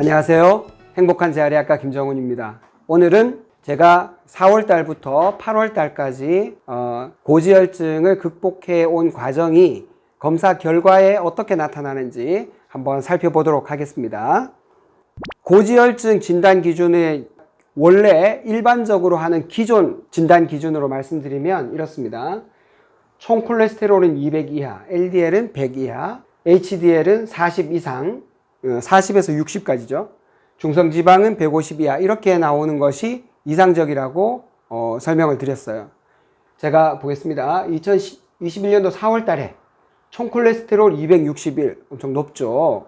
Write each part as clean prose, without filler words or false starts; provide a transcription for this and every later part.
안녕하세요. 행복한 재활의학과 김정훈입니다. 오늘은 제가 4월 달부터 8월 달까지 고지혈증을 극복해 온 과정이 검사 결과에 어떻게 나타나는지 한번 살펴보도록 하겠습니다. 고지혈증 진단 기준의 원래 일반적으로 하는 기존 진단 기준으로 말씀드리면 이렇습니다. 총 콜레스테롤은 200 이하, LDL은 100 이하, HDL은 40 이상, 40에서 60까지죠. 중성지방은 150 이하, 이렇게 나오는 것이 이상적이라고 설명을 드렸어요. 제가 보겠습니다. 2021년도 4월 달에 총 콜레스테롤 261, 엄청 높죠.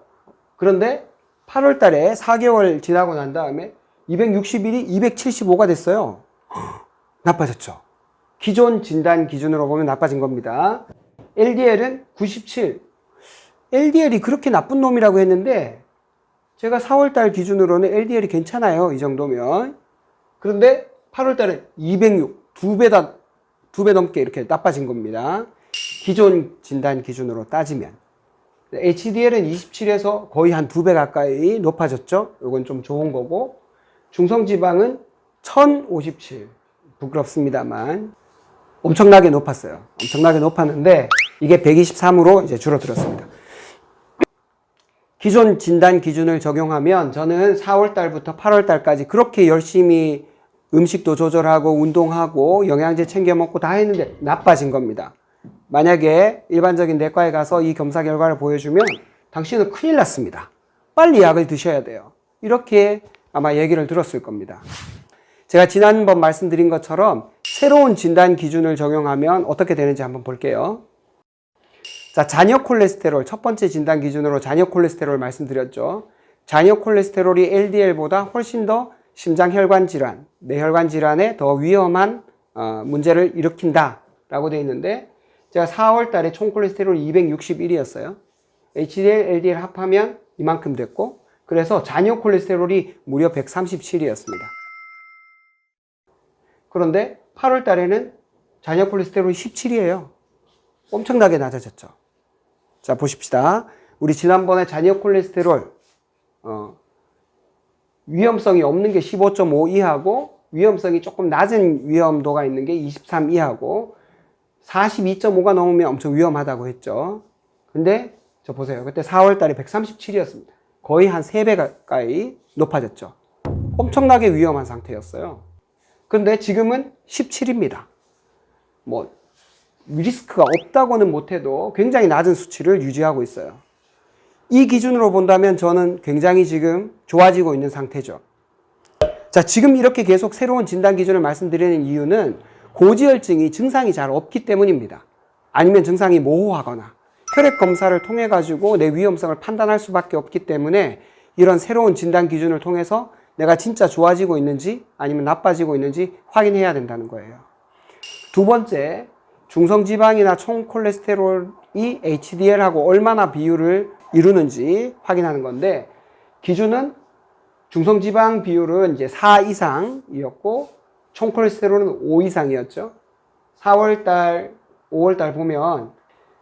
그런데 8월 달에 4개월 지나고 난 다음에 261이 275가 됐어요. 나빠졌죠. 기존 진단 기준으로 보면 나빠진 겁니다. LDL은 97. LDL이 그렇게 나쁜 놈이라고 했는데 제가 4월달 기준으로는 LDL이 괜찮아요. 이 정도면. 그런데 8월달에 206. 두 배 넘게 이렇게 나빠진 겁니다. 기존 진단 기준으로 따지면. HDL은 27에서 거의 한 2배 가까이 높아졌죠. 이건 좀 좋은 거고. 중성지방은 1057. 부끄럽습니다만 엄청나게 높았어요. 엄청나게 높았는데 이게 123으로 이제 줄어들었습니다. 기존 진단 기준을 적용하면 저는 4월 달부터 8월 달까지 그렇게 열심히 음식도 조절하고 운동하고 영양제 챙겨 먹고 다 했는데 나빠진 겁니다. 만약에 일반적인 내과에 가서 이 검사 결과를 보여주면 당신은 큰일 났습니다. 빨리 약을 드셔야 돼요. 이렇게 아마 얘기를 들었을 겁니다. 제가 지난번 말씀드린 것처럼 새로운 진단 기준을 적용하면 어떻게 되는지 한번 볼게요. 자, 잔여 콜레스테롤, 첫 번째 진단 기준으로 잔여 콜레스테롤 말씀드렸죠. 잔여 콜레스테롤이 LDL보다 훨씬 더 심장혈관 질환, 뇌혈관 질환에 더 위험한 문제를 일으킨다라고 되어 있는데 제가 4월 달에 총 콜레스테롤 261이었어요. HDL, LDL 합하면 이만큼 됐고 그래서 잔여 콜레스테롤이 무려 137이었습니다. 그런데 8월 달에는 잔여 콜레스테롤이 17이에요. 엄청나게 낮아졌죠. 자, 보십시다. 우리 지난번에 잔여 콜레스테롤 위험성이 없는 게 15.5 이하고 위험성이 조금 낮은 위험도가 있는 게 23 이하고 42.5가 넘으면 엄청 위험하다고 했죠. 근데 저 보세요. 그때 4월 달에 137이었습니다. 거의 한 3배 가까이 높아졌죠. 엄청나게 위험한 상태였어요. 근데 지금은 17입니다. 뭐 리스크가 없다고는 못해도 굉장히 낮은 수치를 유지하고 있어요. 이 기준으로 본다면 저는 굉장히 지금 좋아지고 있는 상태죠. 자, 지금 이렇게 계속 새로운 진단 기준을 말씀드리는 이유는 고지혈증이 증상이 잘 없기 때문입니다. 아니면 증상이 모호하거나 혈액 검사를 통해 가지고 내 위험성을 판단할 수밖에 없기 때문에 이런 새로운 진단 기준을 통해서 내가 진짜 좋아지고 있는지 아니면 나빠지고 있는지 확인해야 된다는 거예요. 두 번째, 중성지방이나 총 콜레스테롤이 HDL하고 얼마나 비율을 이루는지 확인하는 건데 기준은 중성지방 비율은 이제 4 이상이었고 총 콜레스테롤은 5 이상이었죠. 4월달, 5월달 보면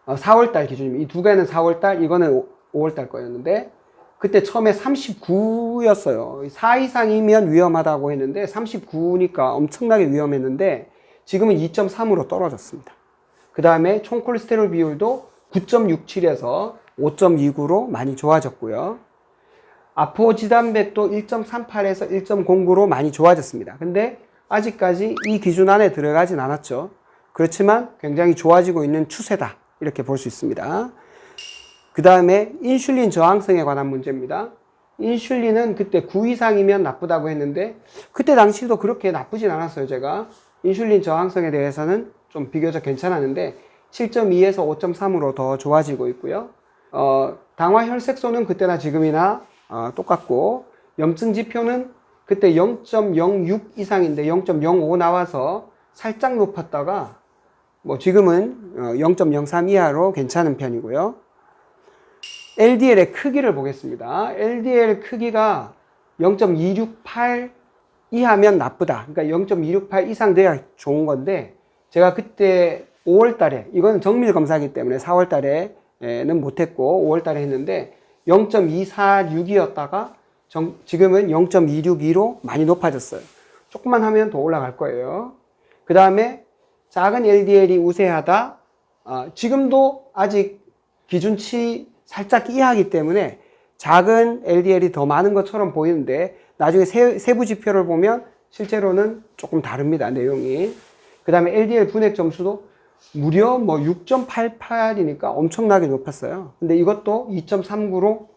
4월달 기준입니다. 이 두 개는 4월달, 이거는 5월달 거였는데 그때 처음에 39였어요. 4 이상이면 위험하다고 했는데 39니까 엄청나게 위험했는데 지금은 2.3으로 떨어졌습니다. 그 다음에 총 콜레스테롤 비율도 9.67에서 5.29로 많이 좋아졌고요. 아포지단백도 1.38에서 1.09로 많이 좋아졌습니다. 근데 아직까지 이 기준 안에 들어가진 않았죠. 그렇지만 굉장히 좋아지고 있는 추세다. 이렇게 볼 수 있습니다. 그 다음에 인슐린 저항성에 관한 문제입니다. 인슐린은 그때 9 이상이면 나쁘다고 했는데 그때 당시도 그렇게 나쁘진 않았어요. 제가 인슐린 저항성에 대해서는 좀 비교적 괜찮았는데 7.2에서 5.3으로 더 좋아지고 있고요. 당화 혈색소는 그때나 지금이나 똑같고 염증 지표는 그때 0.06 이상인데 0.05 나와서 살짝 높았다가 뭐 지금은 0.03 이하로 괜찮은 편이고요. LDL의 크기를 보겠습니다. LDL 크기가 0.268 이하면 나쁘다. 그러니까 0.268 이상 돼야 좋은 건데 제가 그때 5월 달에 이거는 정밀 검사이기 때문에 4월 달에는 못했고 5월 달에 했는데 0.246이었다가 지금은 0.262로 많이 높아졌어요. 조금만 하면 더 올라갈 거예요. 그 다음에 작은 LDL이 우세하다. 지금도 아직 기준치 살짝 이하이기 때문에 작은 LDL이 더 많은 것처럼 보이는데 나중에 세부 지표를 보면 실제로는 조금 다릅니다. 내용이. 그 다음에 LDL 분해 점수도 무려 뭐 6.88이니까 엄청나게 높았어요. 근데 이것도 2.39로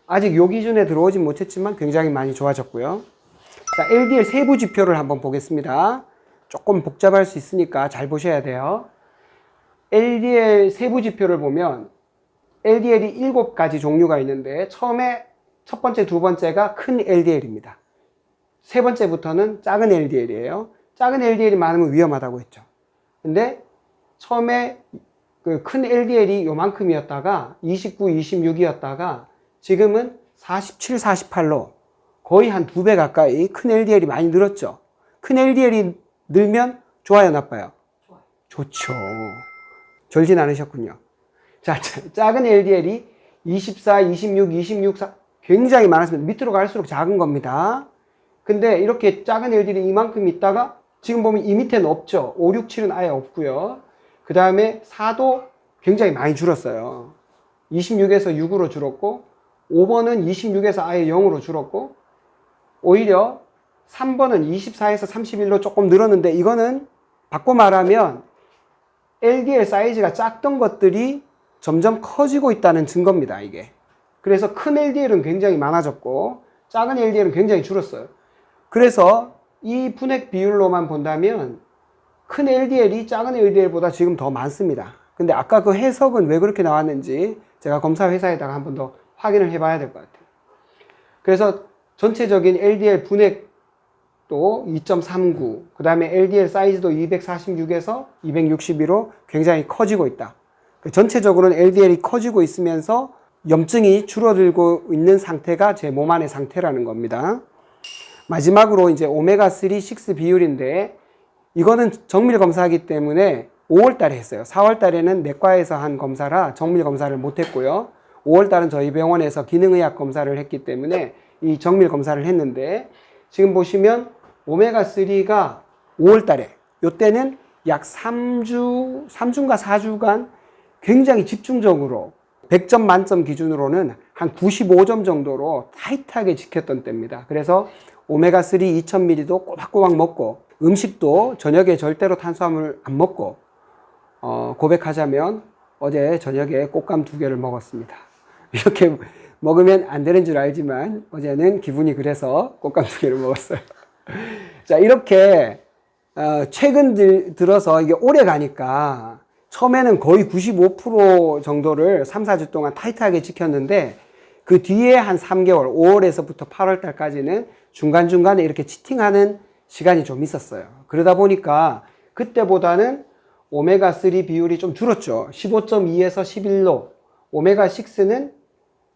아직 요 기준에 들어오진 못했지만 굉장히 많이 좋아졌고요. 자, LDL 세부 지표를 한번 보겠습니다. 조금 복잡할 수 있으니까 잘 보셔야 돼요. LDL 세부 지표를 보면 LDL이 7가지 종류가 있는데 처음에 첫 번째, 두 번째가 큰 LDL입니다. 세 번째부터는 작은 LDL이에요. 작은 LDL이 많으면 위험하다고 했죠. 근데 처음에 그 큰 LDL이 요만큼이었다가 29, 26이었다가 지금은 47, 48로 거의 한 2배 가까이 큰 LDL이 많이 늘었죠. 큰 LDL이 늘면 좋아요, 나빠요? 좋아요. 좋죠. 졸진 않으셨군요. 자, 작은 LDL이 24, 26, 26, 4 굉장히 많았습니다. 밑으로 갈수록 작은 겁니다. 근데 이렇게 작은 LDL이 이만큼 있다가 지금 보면 이 밑에는 없죠. 5, 6, 7은 아예 없고요. 그 다음에 4도 굉장히 많이 줄었어요. 26에서 6으로 줄었고 5번은 26에서 아예 0으로 줄었고 오히려 3번은 24에서 31로 조금 늘었는데 이거는 바꿔 말하면 LDL 사이즈가 작던 것들이 점점 커지고 있다는 증거입니다. 이게. 그래서 큰 LDL은 굉장히 많아졌고 작은 LDL은 굉장히 줄었어요. 그래서 이 분해 비율로만 본다면 큰 LDL이 작은 LDL보다 지금 더 많습니다. 근데 아까 그 해석은 왜 그렇게 나왔는지 제가 검사 회사에다가 한 번 더 확인을 해봐야 될 것 같아요. 그래서 전체적인 LDL 분해도 2.39, 그 다음에 LDL 사이즈도 246에서 262로 굉장히 커지고 있다. 전체적으로는 LDL이 커지고 있으면서 염증이 줄어들고 있는 상태가 제 몸 안의 상태라는 겁니다. 마지막으로 이제 오메가3, 6 비율인데 이거는 정밀 검사이기 때문에 5월 달에 했어요. 4월 달에는 내과에서 한 검사라 정밀 검사를 못 했고요. 5월 달은 저희 병원에서 기능의학 검사를 했기 때문에 이 정밀 검사를 했는데 지금 보시면 오메가3가 5월 달에 이때는 약 3주인가 4주간 굉장히 집중적으로 100점 만점 기준으로는 한 95점 정도로 타이트하게 지켰던 때입니다. 그래서 오메가3 2000ml도 꼬박꼬박 먹고 음식도 저녁에 절대로 탄수화물 안 먹고 고백하자면 어제 저녁에 꽃감 2개를 먹었습니다. 이렇게 먹으면 안 되는 줄 알지만 어제는 기분이 그래서 꽃감 2개를 먹었어요. 자, 이렇게 최근 들어서 이게 오래 가니까 처음에는 거의 95% 정도를 3, 4주 동안 타이트하게 지켰는데 그 뒤에 한 3개월, 5월에서부터 8월 달까지는 중간중간에 이렇게 치팅하는 시간이 좀 있었어요. 그러다 보니까 그때보다는 오메가3 비율이 좀 줄었죠. 15.2에서 11로. 오메가6는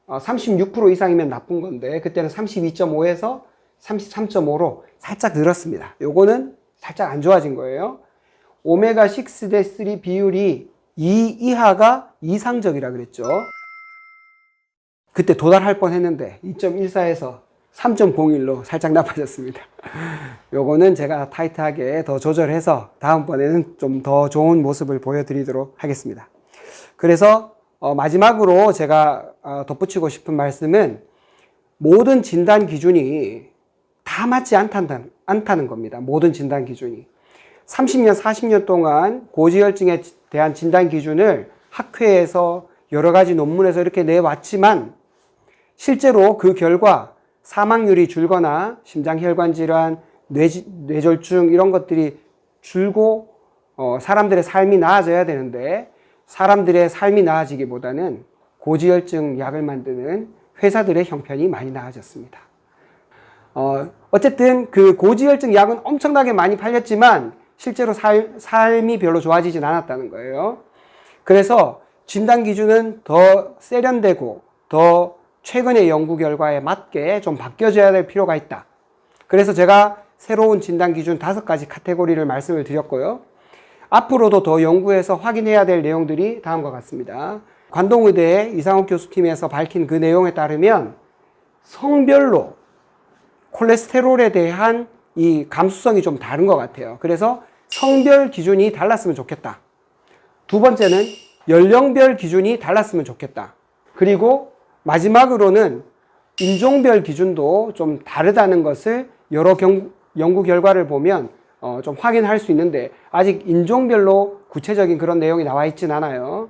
36% 이상이면 나쁜 건데 그때는 32.5에서 33.5로 살짝 늘었습니다. 요거는 살짝 안 좋아진 거예요. 오메가6 대 3 비율이 2 이하가 이상적이라 그랬죠. 그때 도달할 뻔 했는데 2.14에서 3.01로 살짝 나빠졌습니다. 요거는 제가 타이트하게 더 조절해서 다음번에는 좀 더 좋은 모습을 보여드리도록 하겠습니다. 그래서 마지막으로 제가 덧붙이고 싶은 말씀은 모든 진단 기준이 다 맞지 않다는 겁니다. 모든 진단 기준이. 30년, 40년 동안 고지혈증에 대한 진단 기준을 학회에서 여러 가지 논문에서 이렇게 내왔지만 실제로 그 결과 사망률이 줄거나 심장혈관 질환, 뇌졸중 이런 것들이 줄고 사람들의 삶이 나아져야 되는데 사람들의 삶이 나아지기보다는 고지혈증 약을 만드는 회사들의 형편이 많이 나아졌습니다. 어쨌든 그 고지혈증 약은 엄청나게 많이 팔렸지만 실제로 삶이 별로 좋아지진 않았다는 거예요. 그래서 진단 기준은 더 세련되고 더 최근의 연구 결과에 맞게 좀 바뀌어져야 될 필요가 있다. 그래서 제가 새로운 진단 기준 5가지 카테고리를 말씀을 드렸고요. 앞으로도 더 연구해서 확인해야 될 내용들이 다음과 같습니다. 관동의대 이상욱 교수팀에서 밝힌 그 내용에 따르면 성별로 콜레스테롤에 대한 이 감수성이 좀 다른 것 같아요. 그래서 성별 기준이 달랐으면 좋겠다. 두 번째는 연령별 기준이 달랐으면 좋겠다. 그리고 마지막으로는 인종별 기준도 좀 다르다는 것을 여러 연구 결과를 보면 좀 확인할 수 있는데, 아직 인종별로 구체적인 그런 내용이 나와 있진 않아요.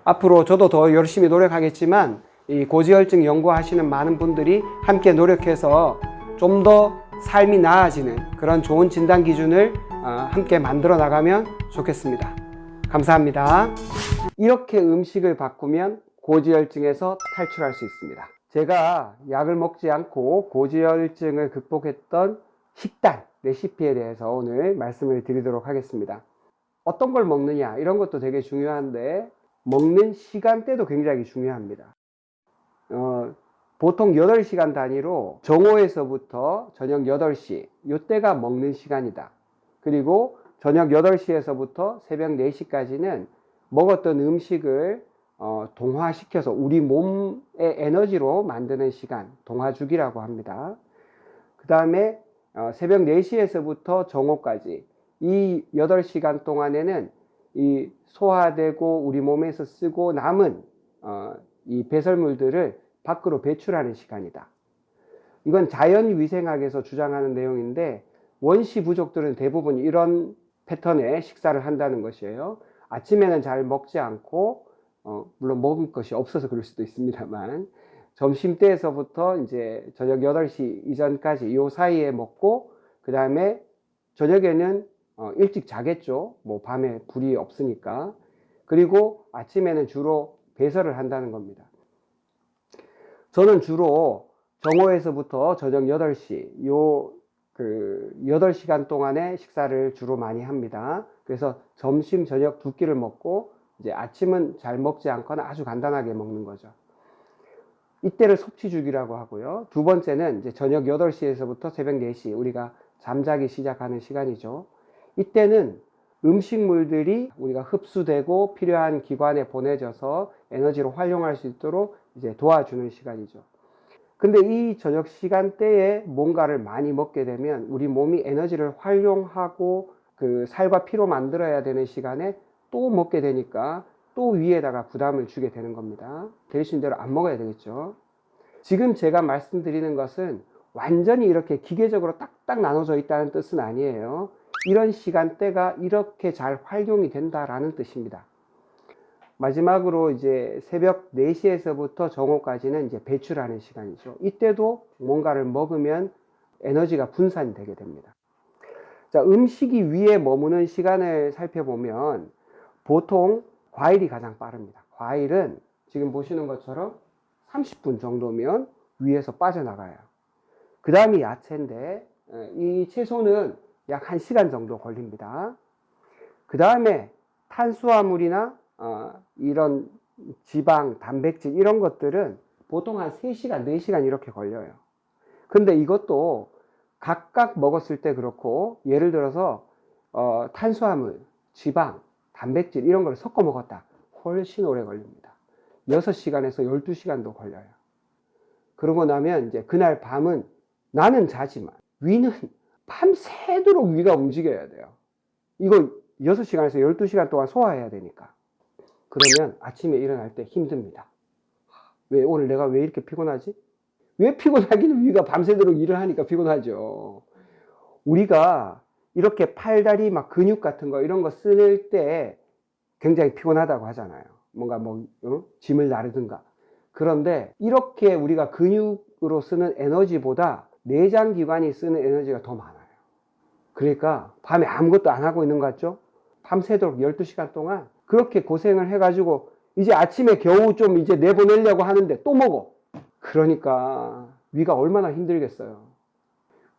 앞으로 저도 더 열심히 노력하겠지만 이 고지혈증 연구하시는 많은 분들이 함께 노력해서 좀 더 삶이 나아지는 그런 좋은 진단 기준을 함께 만들어 나가면 좋겠습니다. 감사합니다. 이렇게 음식을 바꾸면 고지혈증에서 탈출할 수 있습니다. 제가 약을 먹지 않고 고지혈증을 극복했던 식단 레시피에 대해서 오늘 말씀을 드리도록 하겠습니다. 어떤 걸 먹느냐 이런 것도 되게 중요한데, 먹는 시간대도 굉장히 중요합니다. 보통 8시간 단위로 정오에서부터 저녁 8시, 이때가 먹는 시간이다. 그리고 저녁 8시에서부터 새벽 4시까지는 먹었던 음식을 동화시켜서 우리 몸의 에너지로 만드는 시간, 동화주기라고 합니다. 그 다음에 새벽 4시에서부터 정오까지 이 8시간 동안에는 이 소화되고 우리 몸에서 쓰고 남은 이 배설물들을 밖으로 배출하는 시간이다. 이건 자연위생학에서 주장하는 내용인데, 원시 부족들은 대부분 이런 패턴의 식사를 한다는 것이에요. 아침에는 잘 먹지 않고, 물론 먹을 것이 없어서 그럴 수도 있습니다만, 점심때에서부터 이제 저녁 8시 이전까지 이 사이에 먹고, 그 다음에 저녁에는 일찍 자겠죠. 뭐 밤에 불이 없으니까. 그리고 아침에는 주로 배설을 한다는 겁니다. 저는 주로 정오에서부터 저녁 8시, 요 8시간 동안의 식사를 주로 많이 합니다. 그래서 점심, 저녁 두 끼를 먹고, 이제 아침은 잘 먹지 않거나 아주 간단하게 먹는 거죠. 이때를 섭취주기라고 하고요. 두 번째는 이제 저녁 8시에서부터 새벽 4시, 우리가 잠자기 시작하는 시간이죠. 이때는 음식물들이 우리가 흡수되고 필요한 기관에 보내져서 에너지로 활용할 수 있도록 이제 도와주는 시간이죠. 근데 이 저녁 시간대에 뭔가를 많이 먹게 되면 우리 몸이 에너지를 활용하고 그 살과 피로 만들어야 되는 시간에 또 먹게 되니까 또 위에다가 부담을 주게 되는 겁니다. 대신 대로 안 먹어야 되겠죠. 지금 제가 말씀드리는 것은 완전히 이렇게 기계적으로 딱딱 나눠져 있다는 뜻은 아니에요. 이런 시간대가 이렇게 잘 활용이 된다라는 뜻입니다. 마지막으로 이제 새벽 4시에서부터 정오까지는 이제 배출하는 시간이죠. 이때도 뭔가를 먹으면 에너지가 분산이 되게 됩니다. 자, 음식이 위에 머무는 시간을 살펴보면 보통 과일이 가장 빠릅니다. 과일은 지금 보시는 것처럼 30분 정도면 위에서 빠져나가요. 그 다음이 야채인데 이 채소는 약 1시간 정도 걸립니다. 그 다음에 탄수화물이나 이런 지방, 단백질 이런 것들은 보통 한 3시간, 4시간 이렇게 걸려요. 근데 이것도 각각 먹었을 때 그렇고, 예를 들어서 탄수화물, 지방, 단백질 이런 걸 섞어 먹었다. 훨씬 오래 걸립니다. 6시간에서 12시간도 걸려요. 그러고 나면 이제 그날 밤은 나는 자지만 위는 밤새도록 위가 움직여야 돼요. 이거 6시간에서 12시간 동안 소화해야 되니까. 그러면 아침에 일어날 때 힘듭니다. 왜 오늘 내가 왜 이렇게 피곤하지? 왜 피곤하기는 위가 밤새도록 일을 하니까 피곤하죠. 우리가 이렇게 팔다리 막 근육 같은 거 이런 거 쓸 때 굉장히 피곤하다고 하잖아요. 뭔가 짐을 나르든가. 그런데 이렇게 우리가 근육으로 쓰는 에너지보다 내장 기관이 쓰는 에너지가 더 많아요. 그러니까 밤에 아무것도 안 하고 있는 것 같죠? 밤새도록 12시간 동안 그렇게 고생을 해가지고 이제 아침에 겨우 좀 이제 내보내려고 하는데 또 먹어. 그러니까 위가 얼마나 힘들겠어요.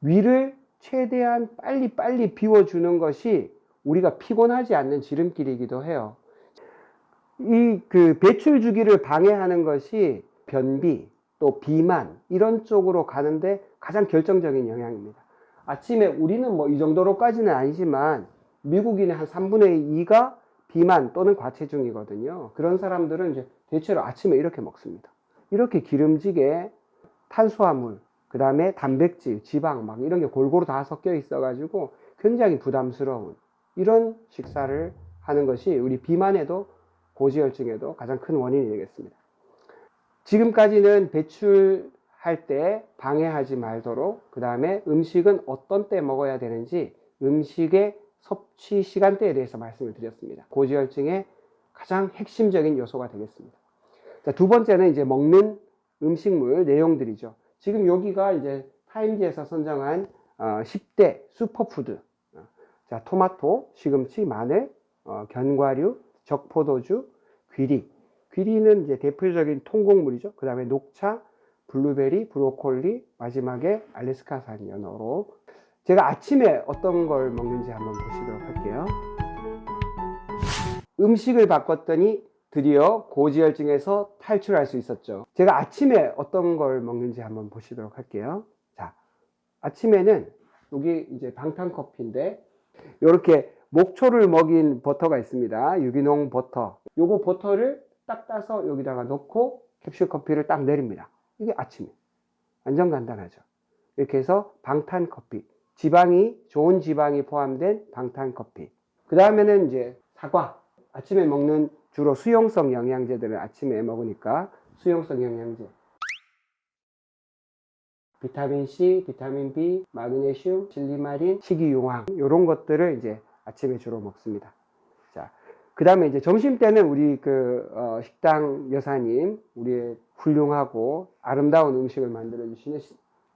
위를 최대한 빨리 비워주는 것이 우리가 피곤하지 않는 지름길이기도 해요. 이 배출 주기를 방해하는 것이 변비, 또 비만 이런 쪽으로 가는데 가장 결정적인 영향입니다. 아침에 우리는 뭐 이 정도로까지는 아니지만 미국인의 한 3분의 2가 비만 또는 과체중이거든요. 그런 사람들은 이제 대체로 아침에 이렇게 먹습니다. 이렇게 기름지게 탄수화물, 그 다음에 단백질, 지방 막 이런 게 골고루 다 섞여 있어 가지고 굉장히 부담스러운 이런 식사를 하는 것이 우리 비만에도 고지혈증에도 가장 큰 원인이 되겠습니다. 지금까지는 배출할 때 방해하지 말도록, 그 다음에 음식은 어떤 때 먹어야 되는지 음식의 섭취 시간대에 대해서 말씀을 드렸습니다. 고지혈증의 가장 핵심적인 요소가 되겠습니다. 자, 두 번째는 이제 먹는 음식물 내용들이죠. 지금 여기가 이제 타임지에서 선정한 10대 슈퍼푸드. 자, 토마토, 시금치, 마늘, 견과류, 적포도주, 귀리. 귀리는 이제 대표적인 통곡물이죠. 그 다음에 녹차, 블루베리, 브로콜리, 마지막에 알래스카산 연어로. 제가 아침에 어떤 걸 먹는지 한번 보시도록 할게요. 음식을 바꿨더니 드디어 고지혈증에서 탈출할 수 있었죠. 제가 아침에 어떤 걸 먹는지 한번 보시도록 할게요. 자, 아침에는 여기 이제 방탄커피인데 이렇게 목초를 먹인 버터가 있습니다. 유기농 버터. 요거 버터를 딱 따서 여기다가 넣고 캡슐 커피를 딱 내립니다. 이게 아침에. 완전 간단하죠. 이렇게 해서 방탄커피. 좋은 지방이 포함된 방탄커피. 그 다음에는 이제 사과. 아침에 먹는 주로 수용성 영양제들을 아침에 먹으니까 수용성 영양제. 비타민C, 비타민 B, 마그네슘, 실리마린, 식이용황 이런 것들을 이제 아침에 주로 먹습니다. 자, 그 다음에 이제 점심 때는 우리 식당 여사님, 우리의 훌륭하고 아름다운 음식을 만들어 주시는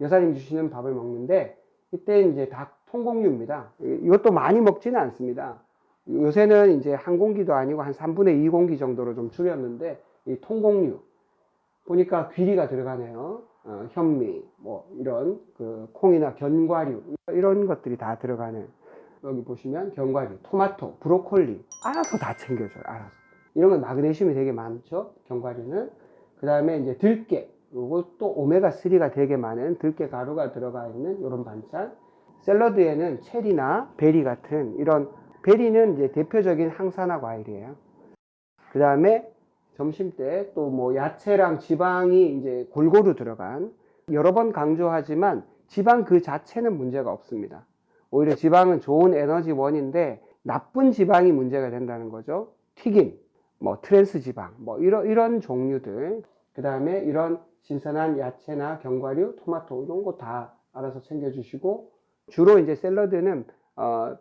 여사님 주시는 밥을 먹는데 이때 이제 닭 통곡류입니다. 이것도 많이 먹지는 않습니다. 요새는 이제 한 공기도 아니고 한 3분의 2 공기 정도로 좀 줄였는데 이 통곡류 보니까 귀리가 들어가네요. 현미, 뭐 이런 콩이나 견과류 이런 것들이 다 들어가는. 여기 보시면 견과류, 토마토, 브로콜리 알아서 다 챙겨줘요. 알아서. 이런 건 마그네슘이 되게 많죠. 견과류는. 그 다음에 이제 들깨. 요것도 오메가3가 되게 많은 들깨 가루가 들어가 있는 이런 반찬. 샐러드에는 체리나 베리 같은 이런 베리는 이제 대표적인 항산화 과일이에요. 그 다음에 점심 때 또 뭐 야채랑 지방이 이제 골고루 들어간, 여러 번 강조하지만 지방 그 자체는 문제가 없습니다. 오히려 지방은 좋은 에너지원인데 나쁜 지방이 문제가 된다는 거죠. 튀김, 뭐 트랜스 지방, 뭐 이런 종류들. 그 다음에 이런 신선한 야채나 견과류, 토마토 이런 거 다 알아서 챙겨주시고, 주로 이제 샐러드는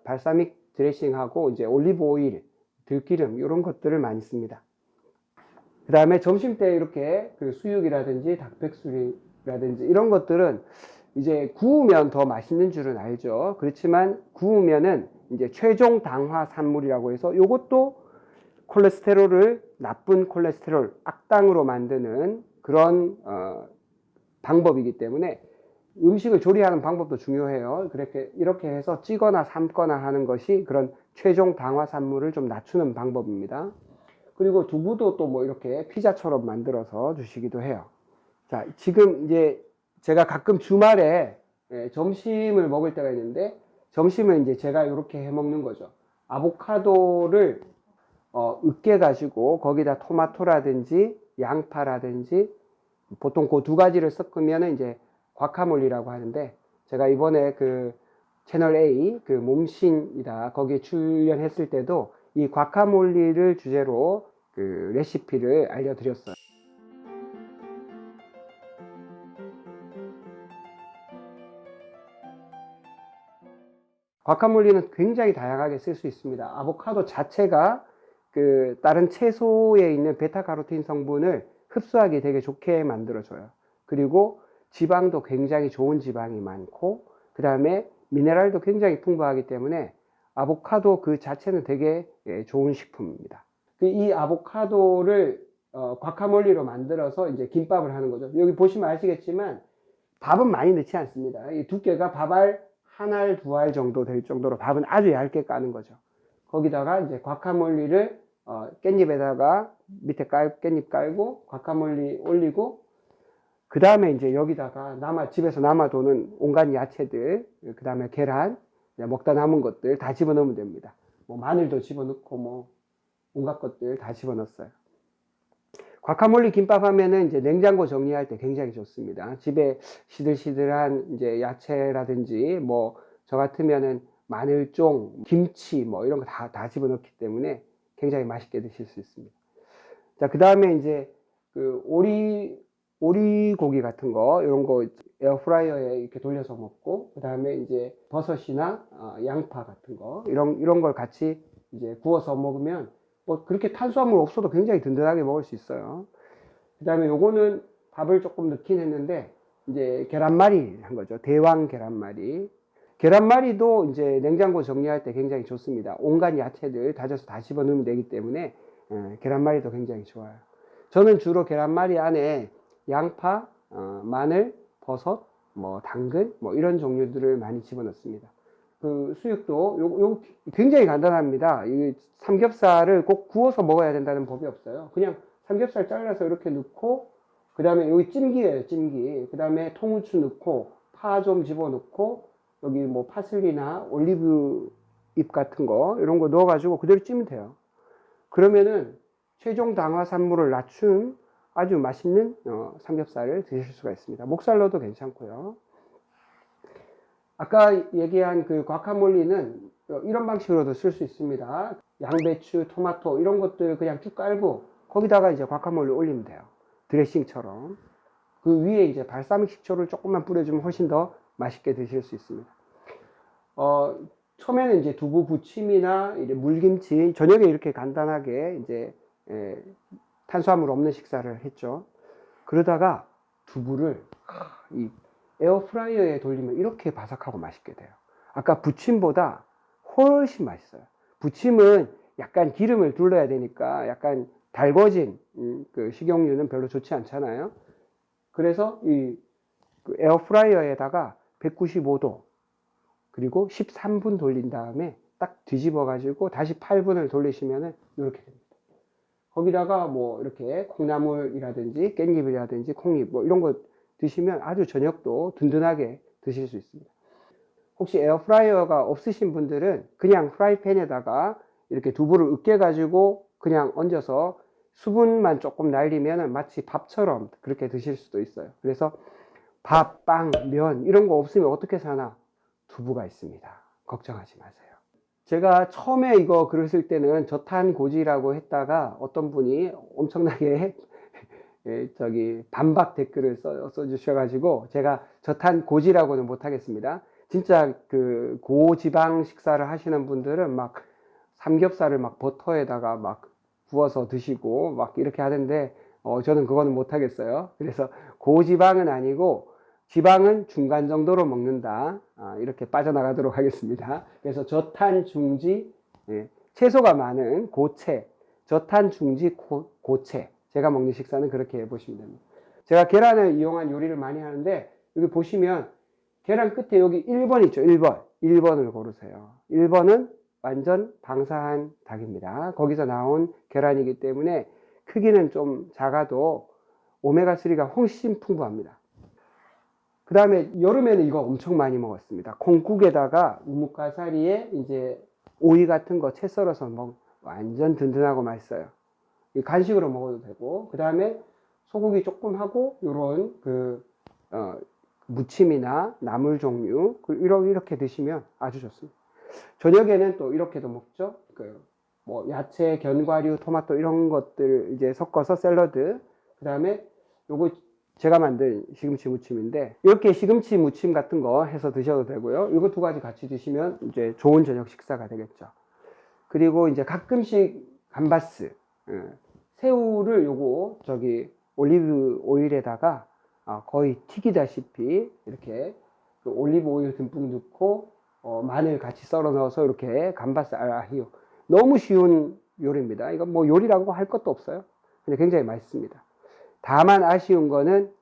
발사믹 드레싱하고 이제 올리브 오일, 들기름 이런 것들을 많이 씁니다. 그 다음에 점심 때 이렇게 수육이라든지 닭백숙이라든지 이런 것들은 이제 구우면 더 맛있는 줄은 알죠. 그렇지만 구우면은 이제 최종 당화 산물이라고 해서 이것도 콜레스테롤을, 나쁜 콜레스테롤, 악당으로 만드는 그런 방법이기 때문에 음식을 조리하는 방법도 중요해요. 이렇게 해서 찌거나 삶거나 하는 것이 그런 최종 당화 산물을 좀 낮추는 방법입니다. 그리고 두부도 또 뭐 이렇게 피자처럼 만들어서 주시기도 해요. 자, 지금 이제 제가 가끔 주말에 점심을 먹을 때가 있는데, 점심은 이제 제가 이렇게 해 먹는 거죠. 아보카도를 으깨 가지고 거기다 토마토라든지 양파라든지 보통 그 두 가지를 섞으면 이제 과카몰리라고 하는데, 제가 이번에 채널 A 몸신이다 거기에 출연했을 때도 이 과카몰리를 주제로 레시피를 알려드렸어요. 과카몰리는 굉장히 다양하게 쓸 수 있습니다. 아보카도 자체가 다른 채소에 있는 베타카로틴 성분을 흡수하기 되게 좋게 만들어줘요. 그리고 지방도 굉장히 좋은 지방이 많고, 그 다음에 미네랄도 굉장히 풍부하기 때문에 아보카도 그 자체는 되게 좋은 식품입니다. 이 아보카도를 과카몰리로 만들어서 이제 김밥을 하는 거죠. 여기 보시면 아시겠지만 밥은 많이 넣지 않습니다. 이 두께가 밥알 한 알, 두 알 정도 될 정도로 밥은 아주 얇게 까는 거죠. 거기다가 이제 과카몰리를 깻잎에다가 밑에 깻잎 깔고 과카몰리 올리고, 그 다음에 이제 여기다가 집에서 남아도는 온갖 야채들, 그 다음에 계란, 먹다 남은 것들 다 집어넣으면 됩니다. 뭐 마늘도 집어넣고 뭐 온갖 것들 다 집어넣었어요. 과카몰리 김밥 하면은 이제 냉장고 정리할 때 굉장히 좋습니다. 집에 시들시들한 이제 야채라든지 뭐 저 같으면은 마늘종, 김치 뭐 이런 거 다 집어넣기 때문에 굉장히 맛있게 드실 수 있습니다. 자, 그 다음에 이제 그 오리고기 같은 거 이런 거 에어프라이어에 이렇게 돌려서 먹고, 그 다음에 이제 버섯이나 양파 같은 거 이런 걸 같이 이제 구워서 먹으면 뭐 그렇게 탄수화물 없어도 굉장히 든든하게 먹을 수 있어요. 그 다음에 요거는 밥을 조금 넣긴 했는데 이제 계란말이 한 거죠. 대왕 계란말이. 계란말이도 이제 냉장고 정리할 때 굉장히 좋습니다. 온갖 야채들 다져서 다 집어넣으면 되기 때문에 계란말이도 굉장히 좋아요. 저는 주로 계란말이 안에 양파, 마늘, 버섯, 뭐 당근 뭐 이런 종류들을 많이 집어넣습니다. 그 수육도 요 굉장히 간단합니다. 이 삼겹살을 꼭 구워서 먹어야 된다는 법이 없어요. 그냥 삼겹살 잘라서 이렇게 넣고, 그 다음에 여기 찜기예요, 찜기. 그 다음에 통후추 넣고 파 좀 집어넣고 여기 뭐 파슬리나 올리브 잎 같은 거 이런 거 넣어가지고 그대로 찌면 돼요. 그러면은 최종 당화산물을 낮춘 아주 맛있는 삼겹살을 드실 수가 있습니다. 목살 넣어도 괜찮고요. 아까 얘기한 그 과카몰리는 이런 방식으로도 쓸 수 있습니다. 양배추, 토마토 이런 것들 그냥 쭉 깔고 거기다가 이제 과카몰리 올리면 돼요. 드레싱처럼. 그 위에 이제 발사믹 식초를 조금만 뿌려주면 훨씬 더 맛있게 드실 수 있습니다. 처음에는 이제 두부 부침이나 이제 물김치, 저녁에 이렇게 간단하게 이제 탄수화물 없는 식사를 했죠. 그러다가 두부를 이 에어프라이어에 돌리면 이렇게 바삭하고 맛있게 돼요. 아까 부침보다 훨씬 맛있어요. 부침은 약간 기름을 둘러야 되니까 약간 달궈진 그 식용유는 별로 좋지 않잖아요. 그래서 이 에어프라이어에다가 195도 그리고 13분 돌린 다음에 딱 뒤집어 가지고 다시 8분을 돌리시면은 이렇게 됩니다. 거기다가 뭐 이렇게 콩나물이라든지 깻잎이라든지 콩잎 뭐 이런 거 드시면 아주 저녁도 든든하게 드실 수 있습니다. 혹시 에어프라이어가 없으신 분들은 그냥 프라이팬에다가 이렇게 두부를 으깨 가지고 그냥 얹어서 수분만 조금 날리면 마치 밥처럼 그렇게 드실 수도 있어요. 그래서 밥, 빵, 면 이런 거 없으면 어떻게 사나? 두부가 있습니다. 걱정하지 마세요. 제가 처음에 이거 글을 쓸 때는 저탄고지라고 했다가 어떤 분이 엄청나게 반박 댓글을 써주셔가지고 제가 저탄고지라고는 못하겠습니다. 진짜 그 고지방 식사를 하시는 분들은 막 삼겹살을 막 버터에다가 막 구워서 드시고 막 이렇게 하는데 저는 그거는 못하겠어요. 그래서 고지방은 아니고 지방은 중간 정도로 먹는다. 이렇게 빠져나가도록 하겠습니다. 그래서 저탄, 중지, 채소가 많은 고체, 저탄, 중지, 고체. 제가 먹는 식사는 그렇게 해보시면 됩니다. 제가 계란을 이용한 요리를 많이 하는데 여기 보시면 계란 끝에 여기 1번 있죠. 1번. 1번을 고르세요. 1번은 완전 방사한 닭입니다. 거기서 나온 계란이기 때문에 크기는 좀 작아도 오메가3가 훨씬 풍부합니다. 그 다음에 여름에는 이거 엄청 많이 먹었습니다. 콩국에다가 우뭇가사리에 이제 오이 같은 거 채 썰어서 완전 든든하고 맛있어요. 간식으로 먹어도 되고, 그 다음에 소고기 조금 하고 요런 무침이나 나물 종류 이렇게 드시면 아주 좋습니다. 저녁에는 또 이렇게도 먹죠. 뭐 야채, 견과류, 토마토 이런 것들 이제 섞어서 샐러드. 그 다음에 요거 제가 만든 시금치 무침인데 이렇게 시금치 무침 같은 거 해서 드셔도 되고요. 이거 두 가지 같이 드시면 이제 좋은 저녁 식사가 되겠죠. 그리고 이제 가끔씩 감바스, 새우를 요거 올리브 오일에다가 거의 튀기다시피 이렇게 그 올리브 오일 듬뿍 넣고 마늘 같이 썰어 넣어서 이렇게 감바스 알아히요. 너무 쉬운 요리입니다. 이건 뭐 요리라고 할 것도 없어요. 근데 굉장히 맛있습니다. 다만 아쉬운 거는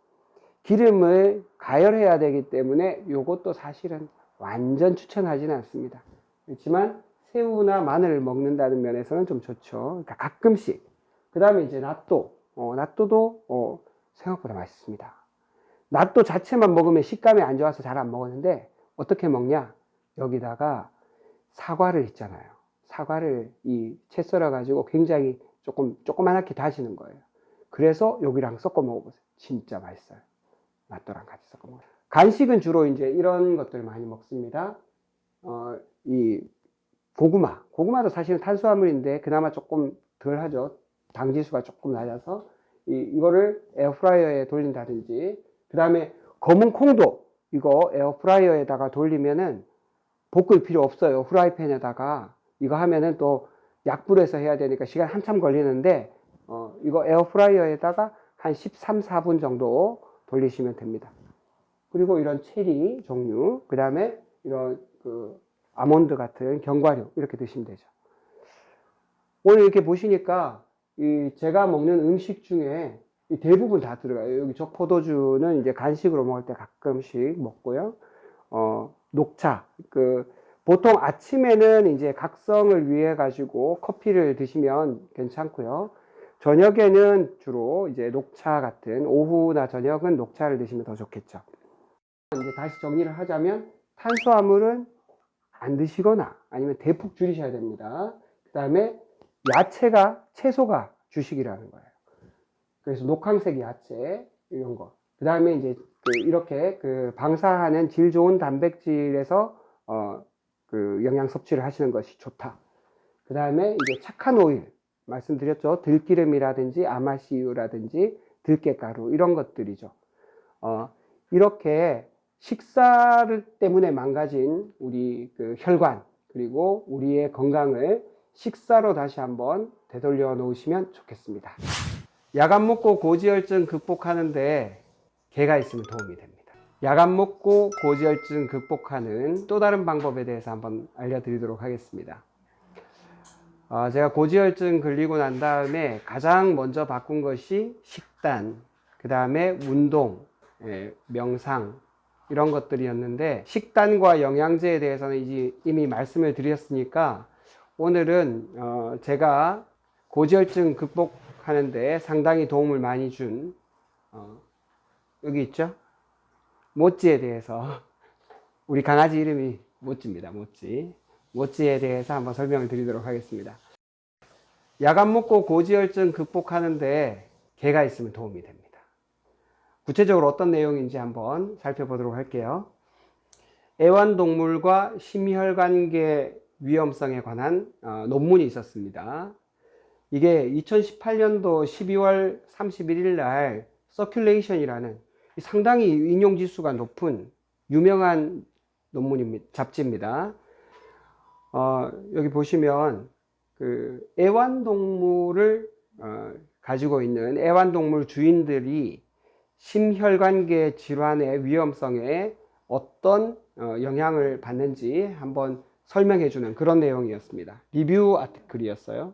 기름을 가열해야 되기 때문에 이것도 사실은 완전 추천하지는 않습니다. 그렇지만 새우나 마늘을 먹는다는 면에서는 좀 좋죠. 그러니까 가끔씩. 그 다음에 이제 나또. 나또도 생각보다 맛있습니다. 나또 자체만 먹으면 식감이 안 좋아서 잘 안 먹었는데 어떻게 먹냐? 여기다가 사과를 있잖아요. 사과를 이 채 썰어 가지고 굉장히 조그맣게 다지는 거예요. 그래서 여기랑 섞어 먹어보세요. 진짜 맛있어요. 낫또랑 같이 섞어 먹어요. 간식은 주로 이제 이런 것들 많이 먹습니다. 이 고구마도 사실은 탄수화물인데 그나마 조금 덜 하죠. 당지수가 조금 낮아서 이거를 에어프라이어에 돌린다든지, 그 다음에 검은 콩도 이거 에어프라이어에다가 돌리면은 볶을 필요 없어요. 후라이팬에다가 이거 하면은 또 약불에서 해야 되니까 시간 한참 걸리는데 이거 에어프라이어에다가 한 13, 4분 정도 돌리시면 됩니다. 그리고 이런 체리 종류, 그 다음에 이런 아몬드 같은 견과류 이렇게 드시면 되죠. 오늘 이렇게 보시니까 제가 먹는 음식 중에 대부분 다 들어가요. 여기 저 포도주는 이제 간식으로 먹을 때 가끔씩 먹고요. 녹차, 보통 아침에는 이제 각성을 위해 가지고 커피를 드시면 괜찮고요. 저녁에는 주로 이제 녹차 같은, 오후나 저녁은 녹차를 드시면 더 좋겠죠. 이제 다시 정리를 하자면 탄수화물은 안 드시거나 아니면 대폭 줄이셔야 됩니다. 그 다음에 채소가 주식이라는 거예요. 그래서 녹황색 야채 이런 거. 그 다음에 이제 이렇게 방사하는 질 좋은 단백질에서 영양 섭취를 하시는 것이 좋다. 그 다음에 이제 착한 오일 말씀드렸죠. 들기름이라든지 아마씨유라든지 들깨가루 이런 것들이죠. 이렇게 식사를 때문에 망가진 우리 혈관 그리고 우리의 건강을 식사로 다시 한번 되돌려 놓으시면 좋겠습니다. 약 안 먹고 고지혈증 극복하는데 개가 있으면 도움이 됩니다. 약 안 먹고 고지혈증 극복하는 또 다른 방법에 대해서 한번 알려드리도록 하겠습니다. 제가 고지혈증 걸리고 난 다음에 가장 먼저 바꾼 것이 식단, 그 다음에 운동, 명상 이런 것들이었는데, 식단과 영양제에 대해서는 이미 말씀을 드렸으니까 오늘은 제가 고지혈증 극복하는데 상당히 도움을 많이 준 여기 있죠? 모찌에 대해서, 우리 강아지 이름이 모찌입니다. 모찌에 대해서 한번 설명을 드리도록 하겠습니다. 약 안 먹고 고지혈증 극복하는데 개가 있으면 도움이 됩니다. 구체적으로 어떤 내용인지 한번 살펴보도록 할게요. 애완동물과 심혈관계 위험성에 관한 논문이 있었습니다. 이게 2018년도 12월 31일 날 서큘레이션이라는 상당히 인용지수가 높은 유명한 논문입니다. 잡지입니다. 여기 보시면 애완동물을 가지고 있는 애완동물 주인들이 심혈관계 질환의 위험성에 어떤 영향을 받는지 한번 설명해 주는 그런 내용이었습니다. 리뷰 아티클이었어요.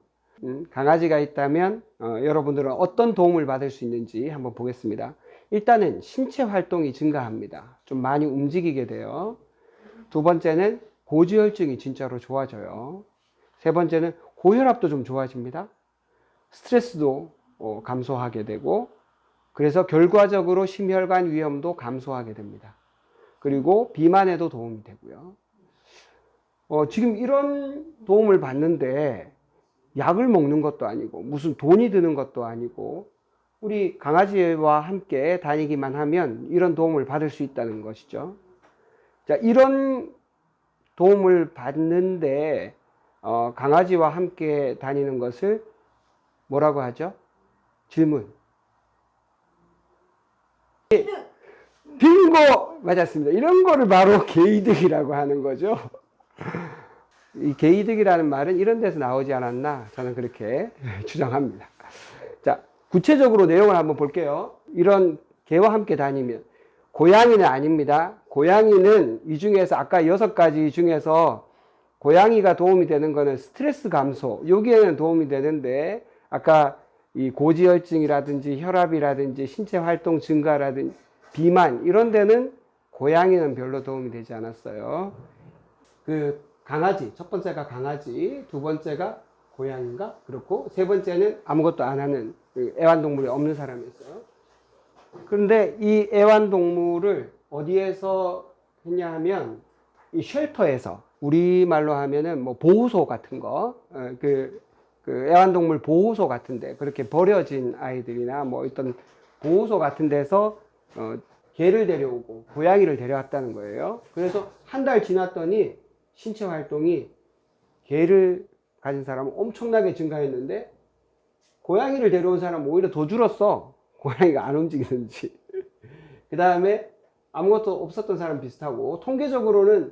강아지가 있다면 여러분들은 어떤 도움을 받을 수 있는지 한번 보겠습니다. 일단은 신체 활동이 증가합니다. 좀 많이 움직이게 돼요. 두 번째는 고지혈증이 진짜로 좋아져요. 세 번째는 고혈압도 좀 좋아집니다. 스트레스도 감소하게 되고, 그래서 결과적으로 심혈관 위험도 감소하게 됩니다. 그리고 비만에도 도움이 되고요. 지금 이런 도움을 받는데 약을 먹는 것도 아니고 무슨 돈이 드는 것도 아니고 우리 강아지와 함께 다니기만 하면 이런 도움을 받을 수 있다는 것이죠. 자, 이런 도움을 받는데 강아지와 함께 다니는 것을 뭐라고 하죠? 질문. 빙고! 맞았습니다. 이런 거를 바로 개이득이라고 하는 거죠. 이 개이득이라는 말은 이런 데서 나오지 않았나 저는 그렇게 주장합니다. 자, 구체적으로 내용을 한번 볼게요. 이런 개와 함께 다니면, 고양이는 아닙니다. 고양이는 이 중에서 아까 6가지 중에서 고양이가 도움이 되는 거는 스트레스 감소, 여기에는 도움이 되는데, 아까 이 고지혈증이라든지 혈압이라든지 신체 활동 증가라든지 비만 이런 데는 고양이는 별로 도움이 되지 않았어요. 강아지, 첫 번째가 강아지, 두 번째가 고양이인가? 그렇고, 세 번째는 아무것도 안 하는 애완동물이 없는 사람이었어요. 그런데 이 애완동물을 어디에서 했냐 하면, 이 쉘터에서, 우리말로 하면은 뭐 보호소 같은 거, 그 애완동물 보호소 같은데 그렇게 버려진 아이들이나 뭐 어떤 보호소 같은 데서 개를 데려오고 고양이를 데려왔다는 거예요. 그래서 한 달 지났더니 신체 활동이 개를 가진 사람은 엄청나게 증가했는데 고양이를 데려온 사람은 오히려 더 줄었어. 고양이가 안 움직이는지. 그 다음에 아무것도 없었던 사람 비슷하고, 통계적으로는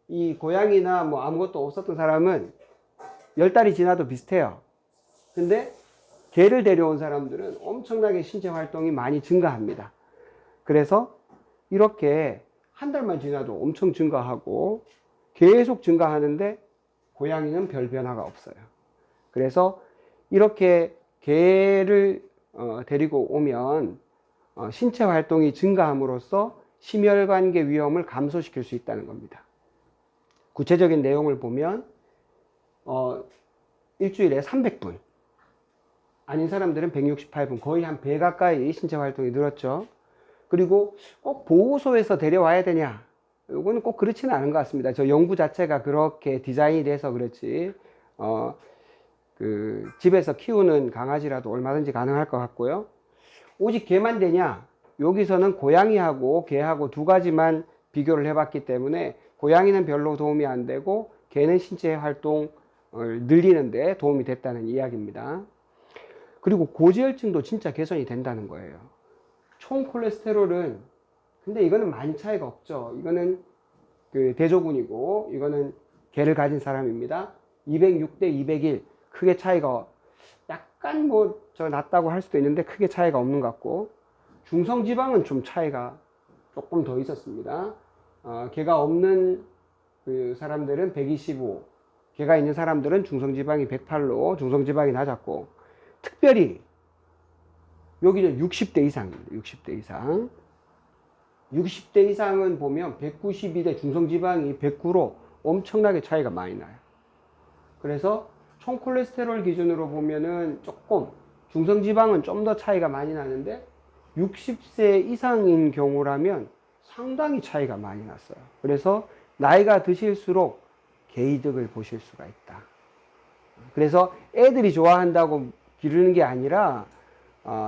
이 고양이나 뭐 아무것도 없었던 사람은 10달이 지나도 비슷해요. 근데 개를 데려온 사람들은 엄청나게 신체 활동이 많이 증가합니다. 그래서 이렇게 한 달만 지나도 엄청 증가하고 계속 증가하는데 고양이는 별 변화가 없어요. 그래서 이렇게 개를 데리고 오면 신체 활동이 증가함으로써 심혈관계 위험을 감소시킬 수 있다는 겁니다. 구체적인 내용을 보면 일주일에 300분, 아닌 사람들은 168분, 거의 한 배 가까이 신체 활동이 늘었죠. 그리고 꼭 보호소에서 데려와야 되냐? 이거는 꼭 그렇지는 않은 것 같습니다. 저 연구 자체가 그렇게 디자인이 돼서 그렇지, 집에서 키우는 강아지라도 얼마든지 가능할 것 같고요. 오직 개만 되냐? 여기서는 고양이하고 개하고 두 가지만 비교를 해봤기 때문에 고양이는 별로 도움이 안 되고 개는 신체 활동을 늘리는데 도움이 됐다는 이야기입니다. 그리고 고지혈증도 진짜 개선이 된다는 거예요. 총 콜레스테롤은, 근데 이거는 많이 차이가 없죠. 이거는 그 대조군이고 이거는 개를 가진 사람입니다. 206 대 201, 크게 차이가, 약간 뭐 저 낮다고 할 수도 있는데 크게 차이가 없는 것 같고, 중성지방은 좀 차이가 조금 더 있었습니다. 개가 없는 그 사람들은 125, 개가 있는 사람들은 중성지방이 108로 중성지방이 낮았고, 특별히 여기는 60대 이상입니다. 60대 이상. 60대 이상은 보면 192대 중성지방이 109로 엄청나게 차이가 많이 나요. 그래서 총 콜레스테롤 기준으로 보면은 조금, 중성지방은 좀 더 차이가 많이 나는데 60세 이상인 경우라면 상당히 차이가 많이 났어요. 그래서 나이가 드실수록 개이득을 보실 수가 있다. 그래서 애들이 좋아한다고 기르는 게 아니라